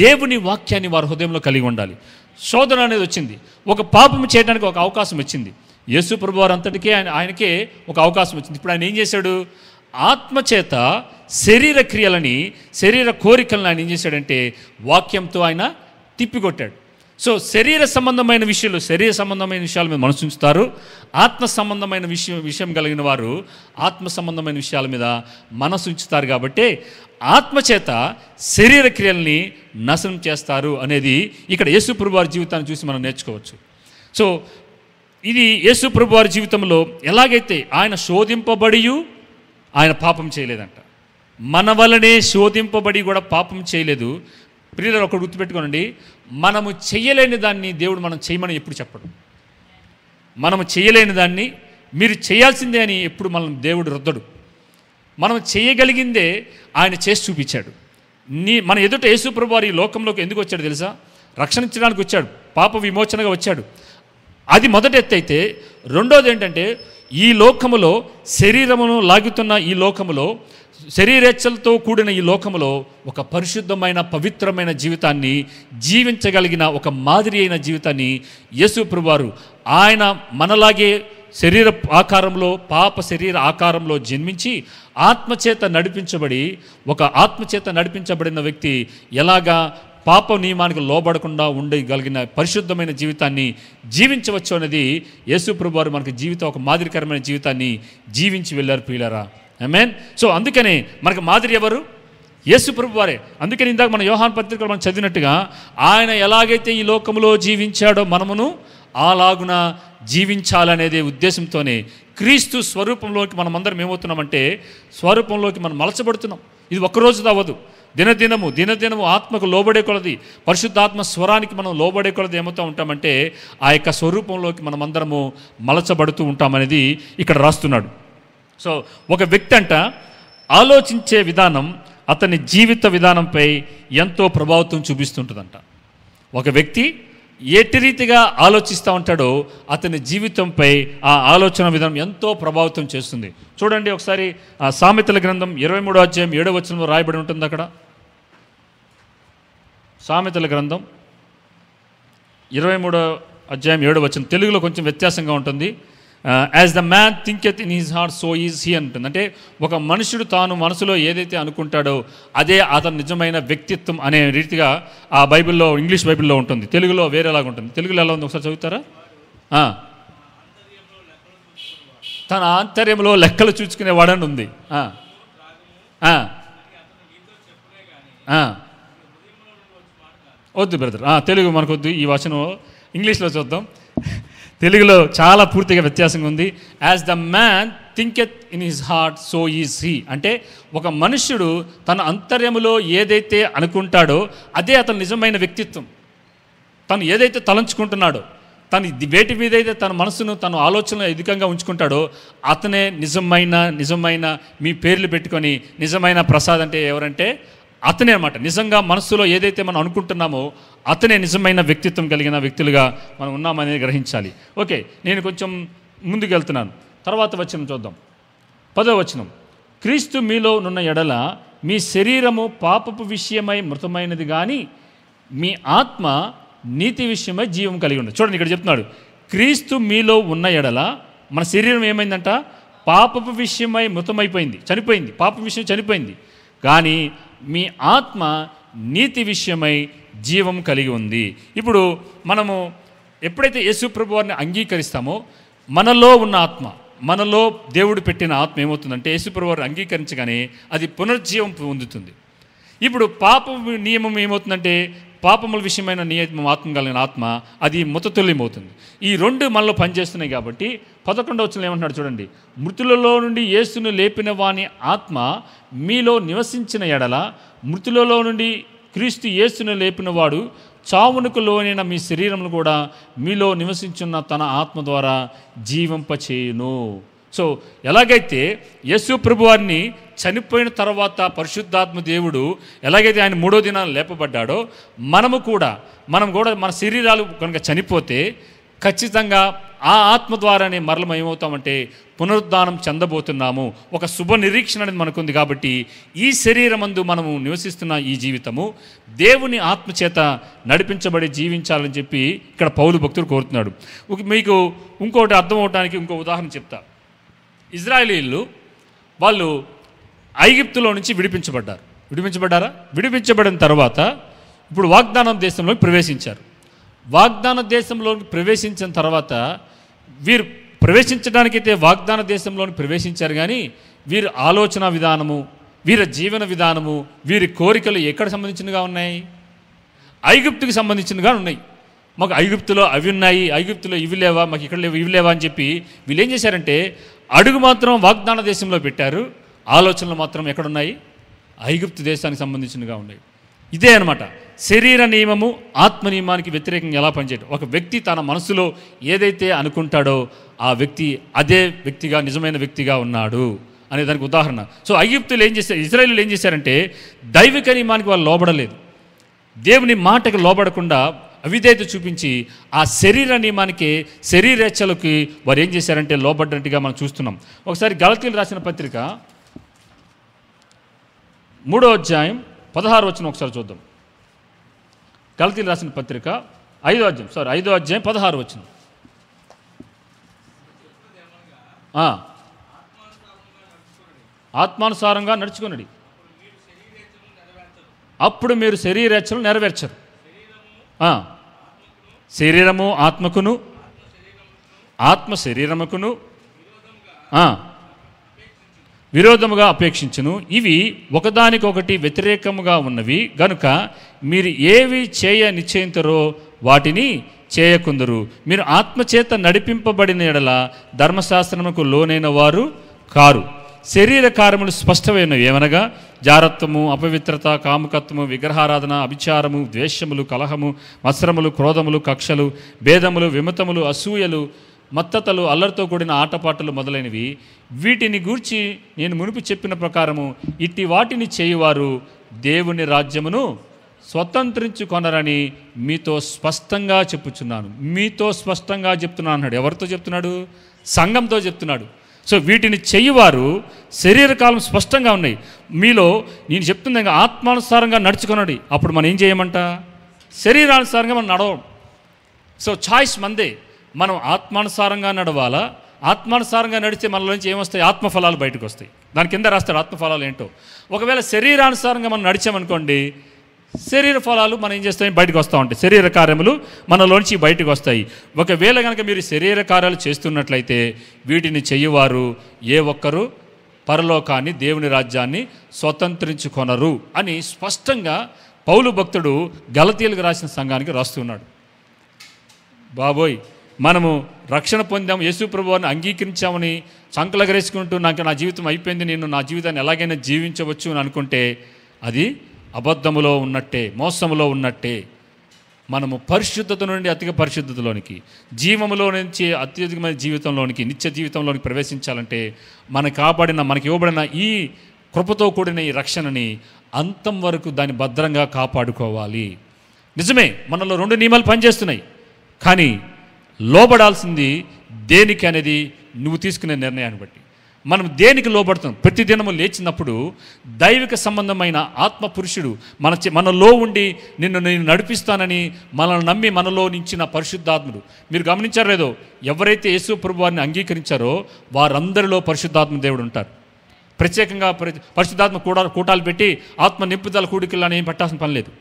దేవుని వాక్యాన్ని వారి హృదయంలో కలిగి ఉండాలి. శోధన అనేది వచ్చింది, ఒక పాపం చేయడానికి ఒక అవకాశం వచ్చింది. యేసు ప్రభువు వారు అంతటికే ఆయనకే ఒక అవకాశం వచ్చింది. ఇప్పుడు ఆయన ఏం చేశాడు? ఆత్మచేత శరీర క్రియలని, శరీర కోరికలను ఆయన ఏం చేశాడంటే వాక్యంతో ఆయన తిప్పికొట్టాడు. సో శరీర సంబంధమైన విషయాల మీద మనసు ఉంచుతారు, ఆత్మ సంబంధమైన విషయం కలిగిన వారు ఆత్మ సంబంధమైన విషయాల మీద మనసు ఉంచుతారు. కాబట్టి ఆత్మచేత శరీర క్రియల్ని నాశనం చేస్తారు అనేది ఇక్కడ యేసు ప్రభువు వారి జీవితాన్ని చూసి మనం నేర్చుకోవచ్చు. సో ఇది యేసు ప్రభువు వారి జీవితంలో ఎలాగైతే ఆయన శోధింపబడి ఆయన పాపం చేయలేదంట, మన వలనే శోధింపబడి కూడా పాపం చేయలేదు. ప్రియులను ఒకటి గుర్తుపెట్టుకోనండి, మనము చేయలేని దాన్ని దేవుడు మనం చేయమని ఎప్పుడు చెప్పడు. మనము చేయలేని దాన్ని మీరు చేయాల్సిందే అని ఎప్పుడు మనం దేవుడు రుద్దడు. మనం చేయగలిగిందే ఆయన చేసి చూపించాడు. మన ఎదుట యేసు ప్రభువు వారు ఈ లోకంలోకి ఎందుకు వచ్చాడు తెలుసా? రక్షించడానికి వచ్చాడు, పాప విమోచనగా వచ్చాడు. అది మొదటి ఎత్తు అయితే, రెండోది ఏంటంటే ఈ లోకములో శరీరమును లాగుతున్న ఈ లోకములో, శరీరేచ్ఛలతో కూడిన ఈ లోకములో ఒక పరిశుద్ధమైన పవిత్రమైన జీవితాన్ని జీవించగలిగిన ఒక మాదిరి అయిన జీవితాన్ని యేసు ప్రభువారు ఆయన మనలాగే శరీర ఆకారంలో, పాప శరీర ఆకారంలో జన్మించి ఆత్మచేత నడిపించబడిన వ్యక్తి ఎలాగా పాప నియమానికి లోబడకుండా ఉండగలిగిన పరిశుద్ధమైన జీవితాన్ని జీవించవచ్చు అనేది యేసు ప్రభువారు మనకు జీవితం, ఒక మాదిరికరమైన జీవితాన్ని జీవించి వెళ్ళారు ప్రియులారా. ఆమేన్. సో అందుకనే మనకు మాదిరి ఎవరు? యేసు ప్రభువారే. అందుకని ఇందాక మన యోహాను పత్రికలో మనం చదివినట్టుగా ఆయన ఎలాగైతే ఈ లోకంలో జీవించాడో మనమును అలాగున జీవించాలనేదే ఉద్దేశంతోనే క్రీస్తు స్వరూపంలోకి మనమందరం ఏమవుతున్నామంటే స్వరూపంలోకి మనం మలచబడుతున్నాం. ఇది ఒక్కరోజు అవ్వదు, దినదినము ఆత్మకు లోబడే కొలది, పరిశుద్ధాత్మ స్వరానికి మనం లోబడే కొలది ఏమవుతూ ఉంటామంటే ఆ యొక్క స్వరూపంలోకి మనమందరము మలచబడుతూ ఉంటామనేది ఇక్కడ రాస్తున్నాడు. సో ఒక వ్యక్తి అంట ఆలోచించే విధానం అతని జీవిత విధానంపై ఎంతో ప్రభావితం చూపిస్తుంటుందంట. ఒక వ్యక్తి ఎట్టి రీతిగా ఆలోచిస్తూ ఉంటాడో అతని జీవితంపై ఆ ఆలోచన విధానం ఎంతో ప్రభావితం చేస్తుంది. చూడండి ఒకసారి ఆ సామెతల గ్రంథం 23వ అధ్యాయం 7వ వచనంలో రాయబడి ఉంటుంది. అక్కడ సామెతల గ్రంథం 23వ అధ్యాయం 7వ వచనం, తెలుగులో కొంచెం వ్యత్యాసంగా ఉంటుంది. As the man thinketh in his heart so is he అంటుంది. అంటే ఒక మనుషుడు తాను మనసులో ఏదైతే అనుకుంటాడో అదే అతని నిజమైన వ్యక్తిత్వం అనే రీతిగా ఆ బైబిల్లో, ఇంగ్లీష్ బైబిల్లో ఉంటుంది. తెలుగులో వేరేలాగా ఉంటుంది. తెలుగులో ఎలా ఉంది ఒకసారి చదువుతారా? తన ఆంతర్యంలో లెక్కలు చూసుకునేవాడని ఉంది. వద్దు బ్రదర్, తెలుగు మనకొద్దు, ఈ వచనం ఇంగ్లీష్లో చూద్దాం. తెలుగులో చాలా పూర్తిగా వ్యత్యాసంగా ఉంది. As the man thinketh in his heart so is he. అంటే ఒక మనుష్యుడు తన అంతర్యములో ఏదైతే అనుకుంటాడో అదే అతని నిజమైన వ్యక్తిత్వం. తను ఏదైతే తలంచుకుంటున్నాడో, తను వేటి మీదైతే తన మనసును, తన ఆలోచనలు అధికంగా ఉంచుకుంటాడో అతనే నిజమైన మీ పేర్లు పెట్టుకొని నిజమైన ప్రసాద్ అంటే ఎవరంటే అతనే అన్నమాట. నిజంగా మనస్సులో ఏదైతే మనం అనుకుంటున్నామో అతనే నిజమైన వ్యక్తిత్వం కలిగిన వ్యక్తులుగా మనం ఉన్నామనేది గ్రహించాలి. ఓకే, నేను కొంచెం ముందుకు వెళ్తున్నాను. తర్వాత వచనం చూద్దాం. 10వ వచనం, క్రీస్తు మీలో నున్న ఎడల మీ శరీరము పాపపు విషయమై మృతమైనది కానీ మీ ఆత్మ నీతి విషయమై జీవం కలిగి ఉండదు. చూడండి, ఇక్కడ చెప్తున్నాడు, క్రీస్తు మీలో ఉన్న ఎడల మన శరీరం ఏమైందంట? పాపపు విషయమై మృతమైపోయింది, చనిపోయింది, పాప విషయం చనిపోయింది, కానీ మీ ఆత్మ నీతి విషయమై జీవం కలిగి ఉంది. ఇప్పుడు మనము ఎప్పుడైతే యేసు ప్రభు వారిని అంగీకరిస్తామో మనలో ఉన్న ఆత్మ, మనలో దేవుడు పెట్టిన ఆత్మ ఏమవుతుందంటే యేసు ప్రభు వారిని అంగీకరించగానే అది పునర్జీవం పొందుతుంది. ఇప్పుడు పాప నియమం ఏమవుతుందంటే పాపముల విషయమైన నియమం ఆత్మ కలిగిన ఆత్మ అది మృతతుల్యమవుతుంది. ఈ రెండు మనలో పనిచేస్తున్నాయి కాబట్టి 11వ వచనంలో ఏమంటున్నాడు చూడండి, మృతులలో నుండి యేసును లేపిన వాని ఆత్మ మీలో నివసించిన ఎడల మృతులలో నుండి క్రీస్తు యేసును లేపిన వాడు చావునకు లోనైన మీ శరీరమును కూడా మీలో నివసించున్న తన ఆత్మ ద్వారా జీవింపచేయును. సో ఎలాగైతే యేసు ప్రభు వారిని చనిపోయిన తర్వాత పరిశుద్ధాత్మ దేవుడు ఎలాగైతే ఆయన 3వ దినాన లేపబడ్డాడో మనం కూడా మన శరీరాలు కనుక చనిపోతే ఖచ్చితంగా ఆ ఆత్మ ద్వారానే మరలం ఏమవుతామంటే పునరుద్ధానం చెందబోతున్నాము. ఒక శుభ నిరీక్షణ అనేది మనకుంది. కాబట్టి ఈ శరీరమందు మనము నివసిస్తున్న ఈ జీవితము దేవుని ఆత్మచేత నడిపించబడి జీవించాలని చెప్పి ఇక్కడ పౌలు భక్తుడు కోరుతున్నాడు. మీకు ఇంకోటి అర్థం అవడానికి ఇంకో ఉదాహరణ చెప్తా. ఇజ్రాయేలీలు వాళ్ళు ఐగుప్తులో నుంచి విడిపించబడ్డారా? విడిపించబడిన తర్వాత ఇప్పుడు వాగ్దానం దేశంలోకి ప్రవేశించారు. వాగ్దాన దేశంలోకి ప్రవేశించిన తర్వాత వీరు ప్రవేశించడానికైతే వాగ్దాన దేశంలోకి ప్రవేశించారు, కానీ వీరి ఆలోచన విధానము, వీరి జీవన విధానము, వీరి కోరికలు ఎక్కడ సంబంధించినగా ఉన్నాయి? ఐగుప్తుకి సంబంధించినగా ఉన్నాయి. మాకు ఐగుప్తులో అవి ఉన్నాయి, ఐగుప్తులో ఇవి లేవా, మాకు ఇక్కడ లేవు, ఇవి లేవా అని చెప్పి వీళ్ళు ఏం చేశారంటే అడుగు మాత్రం వాగ్దాన దేశంలో పెట్టారు, ఆలోచనలు మాత్రం ఎక్కడున్నాయి? ఐగుప్తు దేశానికి సంబంధించినగా ఉన్నాయి. ఇదే అనమాట శరీర నియమము ఆత్మ నియమానికి వ్యతిరేకంగా ఎలా పనిచేయడం. ఒక వ్యక్తి తన మనసులో ఏదైతే అనుకుంటాడో ఆ వ్యక్తి అదే వ్యక్తిగా, నిజమైన వ్యక్తిగా ఉన్నాడు అనే దానికి ఉదాహరణ. సో ఐగుప్తులు ఏం చేశారు, ఇజ్రాయేలీలు ఏం చేశారంటే దైవిక నియమానికి వాళ్ళు లోబడలేదు. దేవుని మాటకు లోబడకుండా అవిధేయత చూపించి ఆ శరీర నియమానికి, శరీరేచ్ఛలకి వారు ఏం చేశారంటే లోబడ్డట్టుగా మనం చూస్తున్నాం. ఒకసారి గలతీయులు రాసిన పత్రిక 3వ అధ్యాయం 16వ వచనం ఒకసారి చూద్దాం. గలతీయులు రాసిన పత్రిక 5వ అధ్యాయం 16వ వచనం. ఆత్మానుసారంగా నడుచుకున్నది, అప్పుడు మీరు శరీరేచ్ఛలు నెరవేర్చరు. శరీరము ఆత్మకును, ఆత్మ శరీరముకును విరోధముగా అపేక్షించును. ఇవి ఒకదానికొకటి వ్యతిరేకముగా ఉన్నవి గనుక మీరు ఏవి చేయ నిశ్చయించరో వాటిని చేయకుందరు. మీరు ఆత్మచేత నడిపింపబడిన ఎడల ధర్మశాస్త్రముకు లోనైన వారు కారు. శరీర కార్యములు స్పష్టమైనవి ఏమనగా జారత్వము, అపవిత్రత, కాముకత్వము, విగ్రహారాధన, అభిచారము, ద్వేషములు, కలహము, మత్సరములు, క్రోధములు, కక్షలు, భేదములు, విమతములు, అసూయలు, మత్తతలు, అల్లరితో కూడిన ఆటపాటలు మొదలైనవి. వీటిని గూర్చి నేను మునుపు చెప్పిన ప్రకారము ఇట్టి వాటిని చేయువారు దేవుని రాజ్యమును స్వతంత్రించుకొనరని మీతో స్పష్టంగా చెప్పుచున్నాను. మీతో స్పష్టంగా చెప్తున్నాను అన్నాడు. ఎవరితో చెప్తున్నాడు? సంఘంతో చెప్తున్నాడు. సో వీటిని చెయ్యవారు శరీరకాలం స్పష్టంగా ఉన్నాయి. మీలో నేను చెప్తున్నా ఆత్మానుసారంగా నడుచుకున్నాడు. అప్పుడు మనం ఏం చేయమంట? శరీరానుసారంగా మనం నడవం. సో చాయిస్ మందే. మనం ఆత్మానుసారంగా నడవాలా? ఆత్మానుసారంగా నడిస్తే మనలో నుంచి ఏమొస్తాయి? ఆత్మఫలాలు బయటకు వస్తాయి. దాని కింద రాస్తాడు ఆత్మఫలాలు ఏంటో. ఒకవేళ శరీరానుసారంగా మనం నడిచామనుకోండి, శరీర ఫలాలు మనం ఏం చేస్తాయి? బయటకు వస్తూ ఉంటాయి. శరీర కార్యములు మనలోంచి బయటకు వస్తాయి. ఒకవేళ కనుక మీరు శరీర కార్యాలు చేస్తున్నట్లయితే వీటిని చెయ్యవారు ఏ ఒక్కరు పరలోకాన్ని, దేవుని రాజ్యాన్ని స్వతంత్రించుకొనరు అని స్పష్టంగా పౌలు భక్తుడు గలతీయులకు రాసిన సంఘానికి రాస్తున్నాడు. బాబోయ్, మనము రక్షణ పొందాం, యేసు ప్రభువుని అంగీకరించామని సంకలగరేసుకుంటూ నాకు నా జీవితం అయిపోయింది, నేను నా జీవితాన్ని ఎలాగైనా జీవించవచ్చు అని అనుకుంటే అది అబద్ధములో ఉన్నట్టే, మోసములో ఉన్నట్టే. మనము పరిశుద్ధత నుండి అధిక పరిశుద్ధతలోనికి, జీవములో నుంచి అత్యధికమైన జీవితంలోనికి, నిత్య జీవితంలోనికి ప్రవేశించాలంటే మనకి ఇవ్వబడిన ఈ కృపతో కూడిన ఈ రక్షణని అంతం వరకు దాన్ని భద్రంగా కాపాడుకోవాలి. నిజమే, మనలో 2 నియమాలు పనిచేస్తున్నాయి, కానీ లోబడాల్సింది దేనికి అనేది నువ్వు తీసుకునే నిర్ణయాన్ని బట్టి. మనం దేనికి లోబడుతున్నాం? ప్రతిదినము లేచినప్పుడు దైవిక సంబంధమైన ఆత్మ పురుషుడు మనలో ఉండి నేను నడిపిస్తానని మనల్ని నమ్మి మనలో నించిన పరిశుద్ధాత్ముడు. మీరు గమనించారో లేదో, ఎవరైతే యేసు ప్రభు వారిని అంగీకరించారో వారందరిలో పరిశుద్ధాత్మ దేవుడు ఉంటారు. ప్రత్యేకంగా పరిశుద్ధాత్మ కూటాలు పెట్టి ఆత్మ నింపుదల కూడికలని ఏం పెట్టాల్సిన పని లేదు.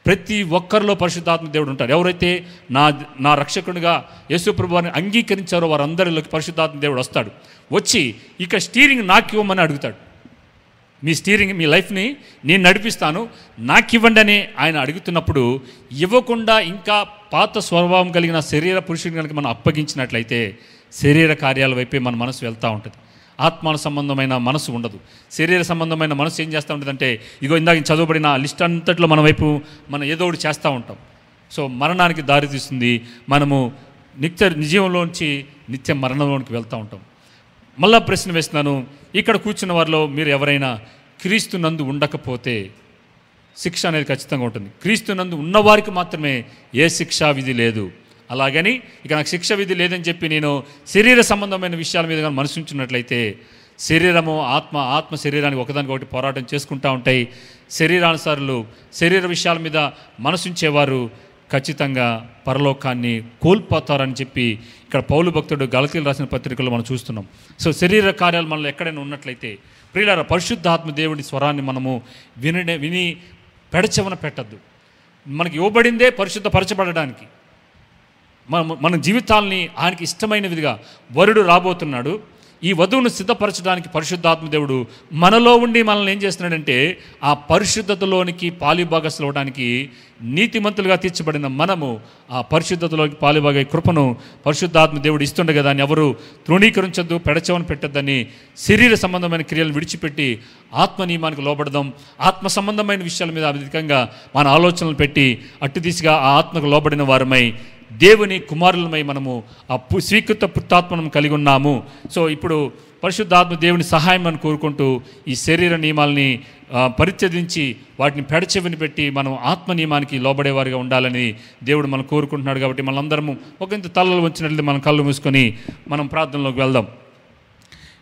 ప్రతి ఒక్కరిలో పరిశుద్ధాత్మ దేవుడు ఉంటారు. ఎవరైతే నా రక్షకునిగా యేసు ప్రభు వారిని అంగీకరించారో వారందరిలోకి పరిశుద్ధాత్మ దేవుడు వస్తాడు. వచ్చి ఇక స్టీరింగ్ నాకు ఇవ్వమని అడుగుతాడు. మీ లైఫ్ని నేను నడిపిస్తాను, నాకు ఇవ్వండి అని ఆయన అడుగుతున్నప్పుడు ఇవ్వకుండా ఇంకా పాత స్వభావం కలిగిన శరీర పురుషుని కనుక మనం అప్పగించినట్లయితే శరీర కార్యాల వైపే మన మనసు వెళ్తూ ఉంటుంది. ఆత్మ సంబంధమైన మనసు ఉండదు. శరీర సంబంధమైన మనసు ఏం చేస్తూ ఉంటుందంటే, ఇగో ఇందాక చదవబడిన లిస్ట్ అంతట్లో మన వైపు మనం ఏదో ఒకటి చేస్తూ ఉంటాం. సో మరణానికి దారితీస్తుంది. మనము నిజంలోంచి నిత్య మరణంలోనికి వెళ్తూ ఉంటాం. మళ్ళా ప్రశ్న వేస్తున్నాను, ఇక్కడ కూర్చున్న వారిలో మీరు ఎవరైనా క్రీస్తు నందు ఉండకపోతే శిక్ష అనేది ఖచ్చితంగా ఉంటుంది. క్రీస్తు నందు ఉన్నవారికి మాత్రమే ఏ శిక్షా విధి లేదు. అలాగని ఇక నాకు శిక్ష విధి లేదని చెప్పి నేను శరీర సంబంధమైన విషయాల మీద కానీ మనసు ఉంచినట్లయితే శరీరము ఆత్మ శరీరానికి ఒకదానికొకటి పోరాటం చేసుకుంటూ ఉంటాయి. శరీరానుసారులు శరీర విషయాల మీద మనసుంచేవారు ఖచ్చితంగా పరలోకాన్ని కోల్పోతారని చెప్పి ఇక్కడ పౌలు భక్తుడు గలతీయులకు రాసిన పత్రికలో మనం చూస్తున్నాం. సో శరీర కార్యాలు మనలో ఎక్కడైనా ఉన్నట్లయితే ప్రియులారా, పరిశుద్ధాత్మ దేవుడి స్వరాన్ని మనము విని పెడచెవన పెట్టద్దు. మనకి ఇవ్వబడిందే పరిశుద్ధపరచబడడానికి. మన జీవితాల్ని ఆయనకి ఇష్టమైన విధిగా వరుడు రాబోతున్నాడు. ఈ వధువును సిద్ధపరచడానికి పరిశుద్ధాత్మ దేవుడు మనలో ఉండి మనల్ని ఏం చేస్తున్నాడంటే ఆ పరిశుద్ధతలోనికి పాలిభాగస్తులు అవడానికి నీతిమంతులుగా తీర్చబడిన మనము ఆ పరిశుద్ధతలోకి పాలిభాగ కృపను పరిశుద్ధాత్మ దేవుడు ఇస్తుండగా దాన్ని ఎవరు తృణీకరించద్దు, పెడచెవన పెట్టద్దని శరీర సంబంధమైన క్రియలను విడిచిపెట్టి ఆత్మ నియమానికి లోబడదాం. ఆత్మ సంబంధమైన విషయాల మీద అధికంగా మన ఆలోచనలు పెట్టి అట్టు దిశగా ఆ ఆత్మకు లోబడిన వారమై దేవుని కుమారులమై మనము ఆ స్వీకృత పుత్రాత్మను కలిగి ఉన్నాము. సో ఇప్పుడు పరిశుద్ధాత్మ దేవుని సహాయం మనం కోరుకుంటూ ఈ శరీర నియమాలని పరిత్యజించి వాటిని పెడచెవిని పెట్టి మనం ఆత్మ నియమానికి లోబడేవారిగా ఉండాలని దేవుడు మనం కోరుకుంటున్నాడు. కాబట్టి మనందరము ఒకంత తలలు వంచినట్లయితే మనం కళ్ళు మూసుకొని మనం ప్రార్థనలోకి వెళ్దాం.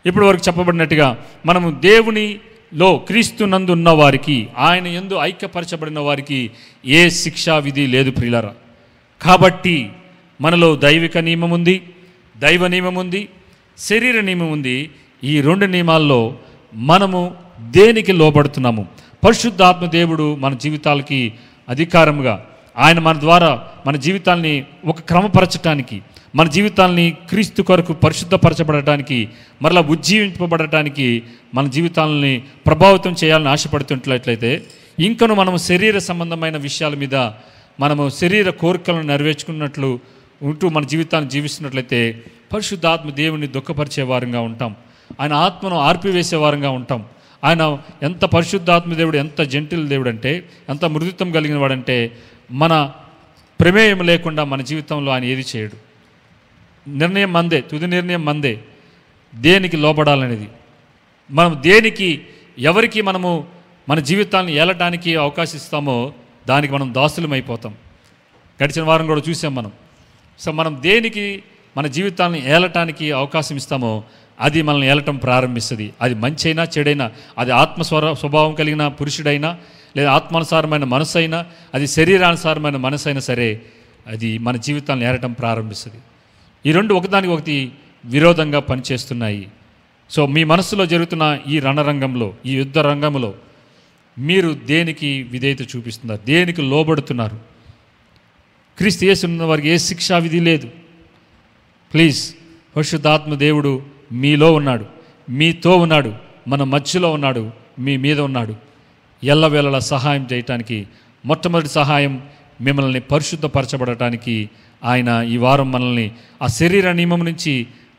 ఇప్పుడు వరకు చెప్పబడినట్టుగా మనము దేవునిలో క్రీస్తు నందు ఉన్న వారికి, ఆయన యందు ఐక్యపరచబడిన వారికి ఏ శిక్షా విధి లేదు ప్రియులారా. కాబట్టి మనలో దైవిక నియమం ఉంది, దైవ నియమం ఉంది, శరీర నియమం ఉంది. ఈ రెండు నియమాల్లో మనము దేనికి లోబడుతున్నాము? పరిశుద్ధాత్మ దేవుడు మన జీవితాలకి అధికారముగా ఆయన మన ద్వారా మన జీవితాల్ని ఒక క్రమపరచడానికి, మన జీవితాల్ని క్రీస్తు కొరకు పరిశుద్ధపరచబడటానికి, మరలా ఉజ్జీవింపబడటానికి, మన జీవితాలని ప్రభావితం చేయాలని ఆశపడుతున్నట్లయితే ఇంకను మనము శరీర సంబంధమైన విషయాల మీద మనము శరీర కోరికలను నెరవేర్చుకున్నట్లు ఉంటూ మన జీవితాన్ని జీవిస్తున్నట్లయితే పరిశుద్ధాత్మ దేవుని దుఃఖపరిచే వారంగా ఉంటాం. ఆయన ఆత్మను ఆర్పివేసే వారంగా ఉంటాం. ఆయన ఎంత పరిశుద్ధాత్మ దేవుడు, ఎంత జెంటిల్ దేవుడు అంటే, ఎంత మృదుత్వం కలిగిన వాడంటే మన ప్రమేయం లేకుండా మన జీవితంలో ఆయన ఏది చేయడు. నిర్ణయం మందే, తుది నిర్ణయం మందే. దేనికి లోబడాలనేది మనం ఎవరికి మనము మన జీవితాన్ని ఏలటానికి అవకాశం ఇస్తామో దానికి మనం దాసులమైపోతాం. గడిచిన వారం కూడా చూసాం మనం. సో మనం దేనికి మన జీవితాన్ని ఏలటానికి అవకాశం ఇస్తామో అది మనల్ని ఏలటం ప్రారంభిస్తుంది. అది మంచి అయినా చెడైనా, అది స్వభావం కలిగిన పురుషుడైనా, లేదా ఆత్మానుసారమైన మనసు అయినా, అది శరీరానుసారమైన మనసు అయినా సరే, అది మన జీవితాన్ని ఏలటం ప్రారంభిస్తుంది. ఈ రెండు ఒకదానికి ఒకటి విరోధంగా పనిచేస్తున్నాయి. సో మీ మనసులో జరుగుతున్న ఈ రణరంగంలో, ఈ యుద్ధ రంగంలో మీరు దేనికి విధేయత చూపిస్తున్నారు? దేనికి లోబడుతున్నారు? క్రీస్తు యేసు ఉన్న వారికి ఏ శిక్షా విధి లేదు. ప్లీజ్, పరిశుద్ధాత్మ దేవుడు మీలో ఉన్నాడు, మీతో ఉన్నాడు, మన మధ్యలో ఉన్నాడు, మీ మీద ఉన్నాడు. ఎల్లవేళలా సహాయం చేయటానికి, మొట్టమొదటి సహాయం మిమ్మల్ని పరిశుద్ధపరచబడటానికి ఆయన ఈ వారం మనల్ని ఆ శరీర నియమం నుంచి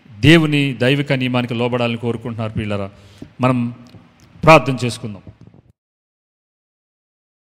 దేవుని దైవిక నియమానికి లోబడాలని కోరుకుంటున్నారు. పిల్లరా, మనం ప్రార్థన చేసుకుందాం.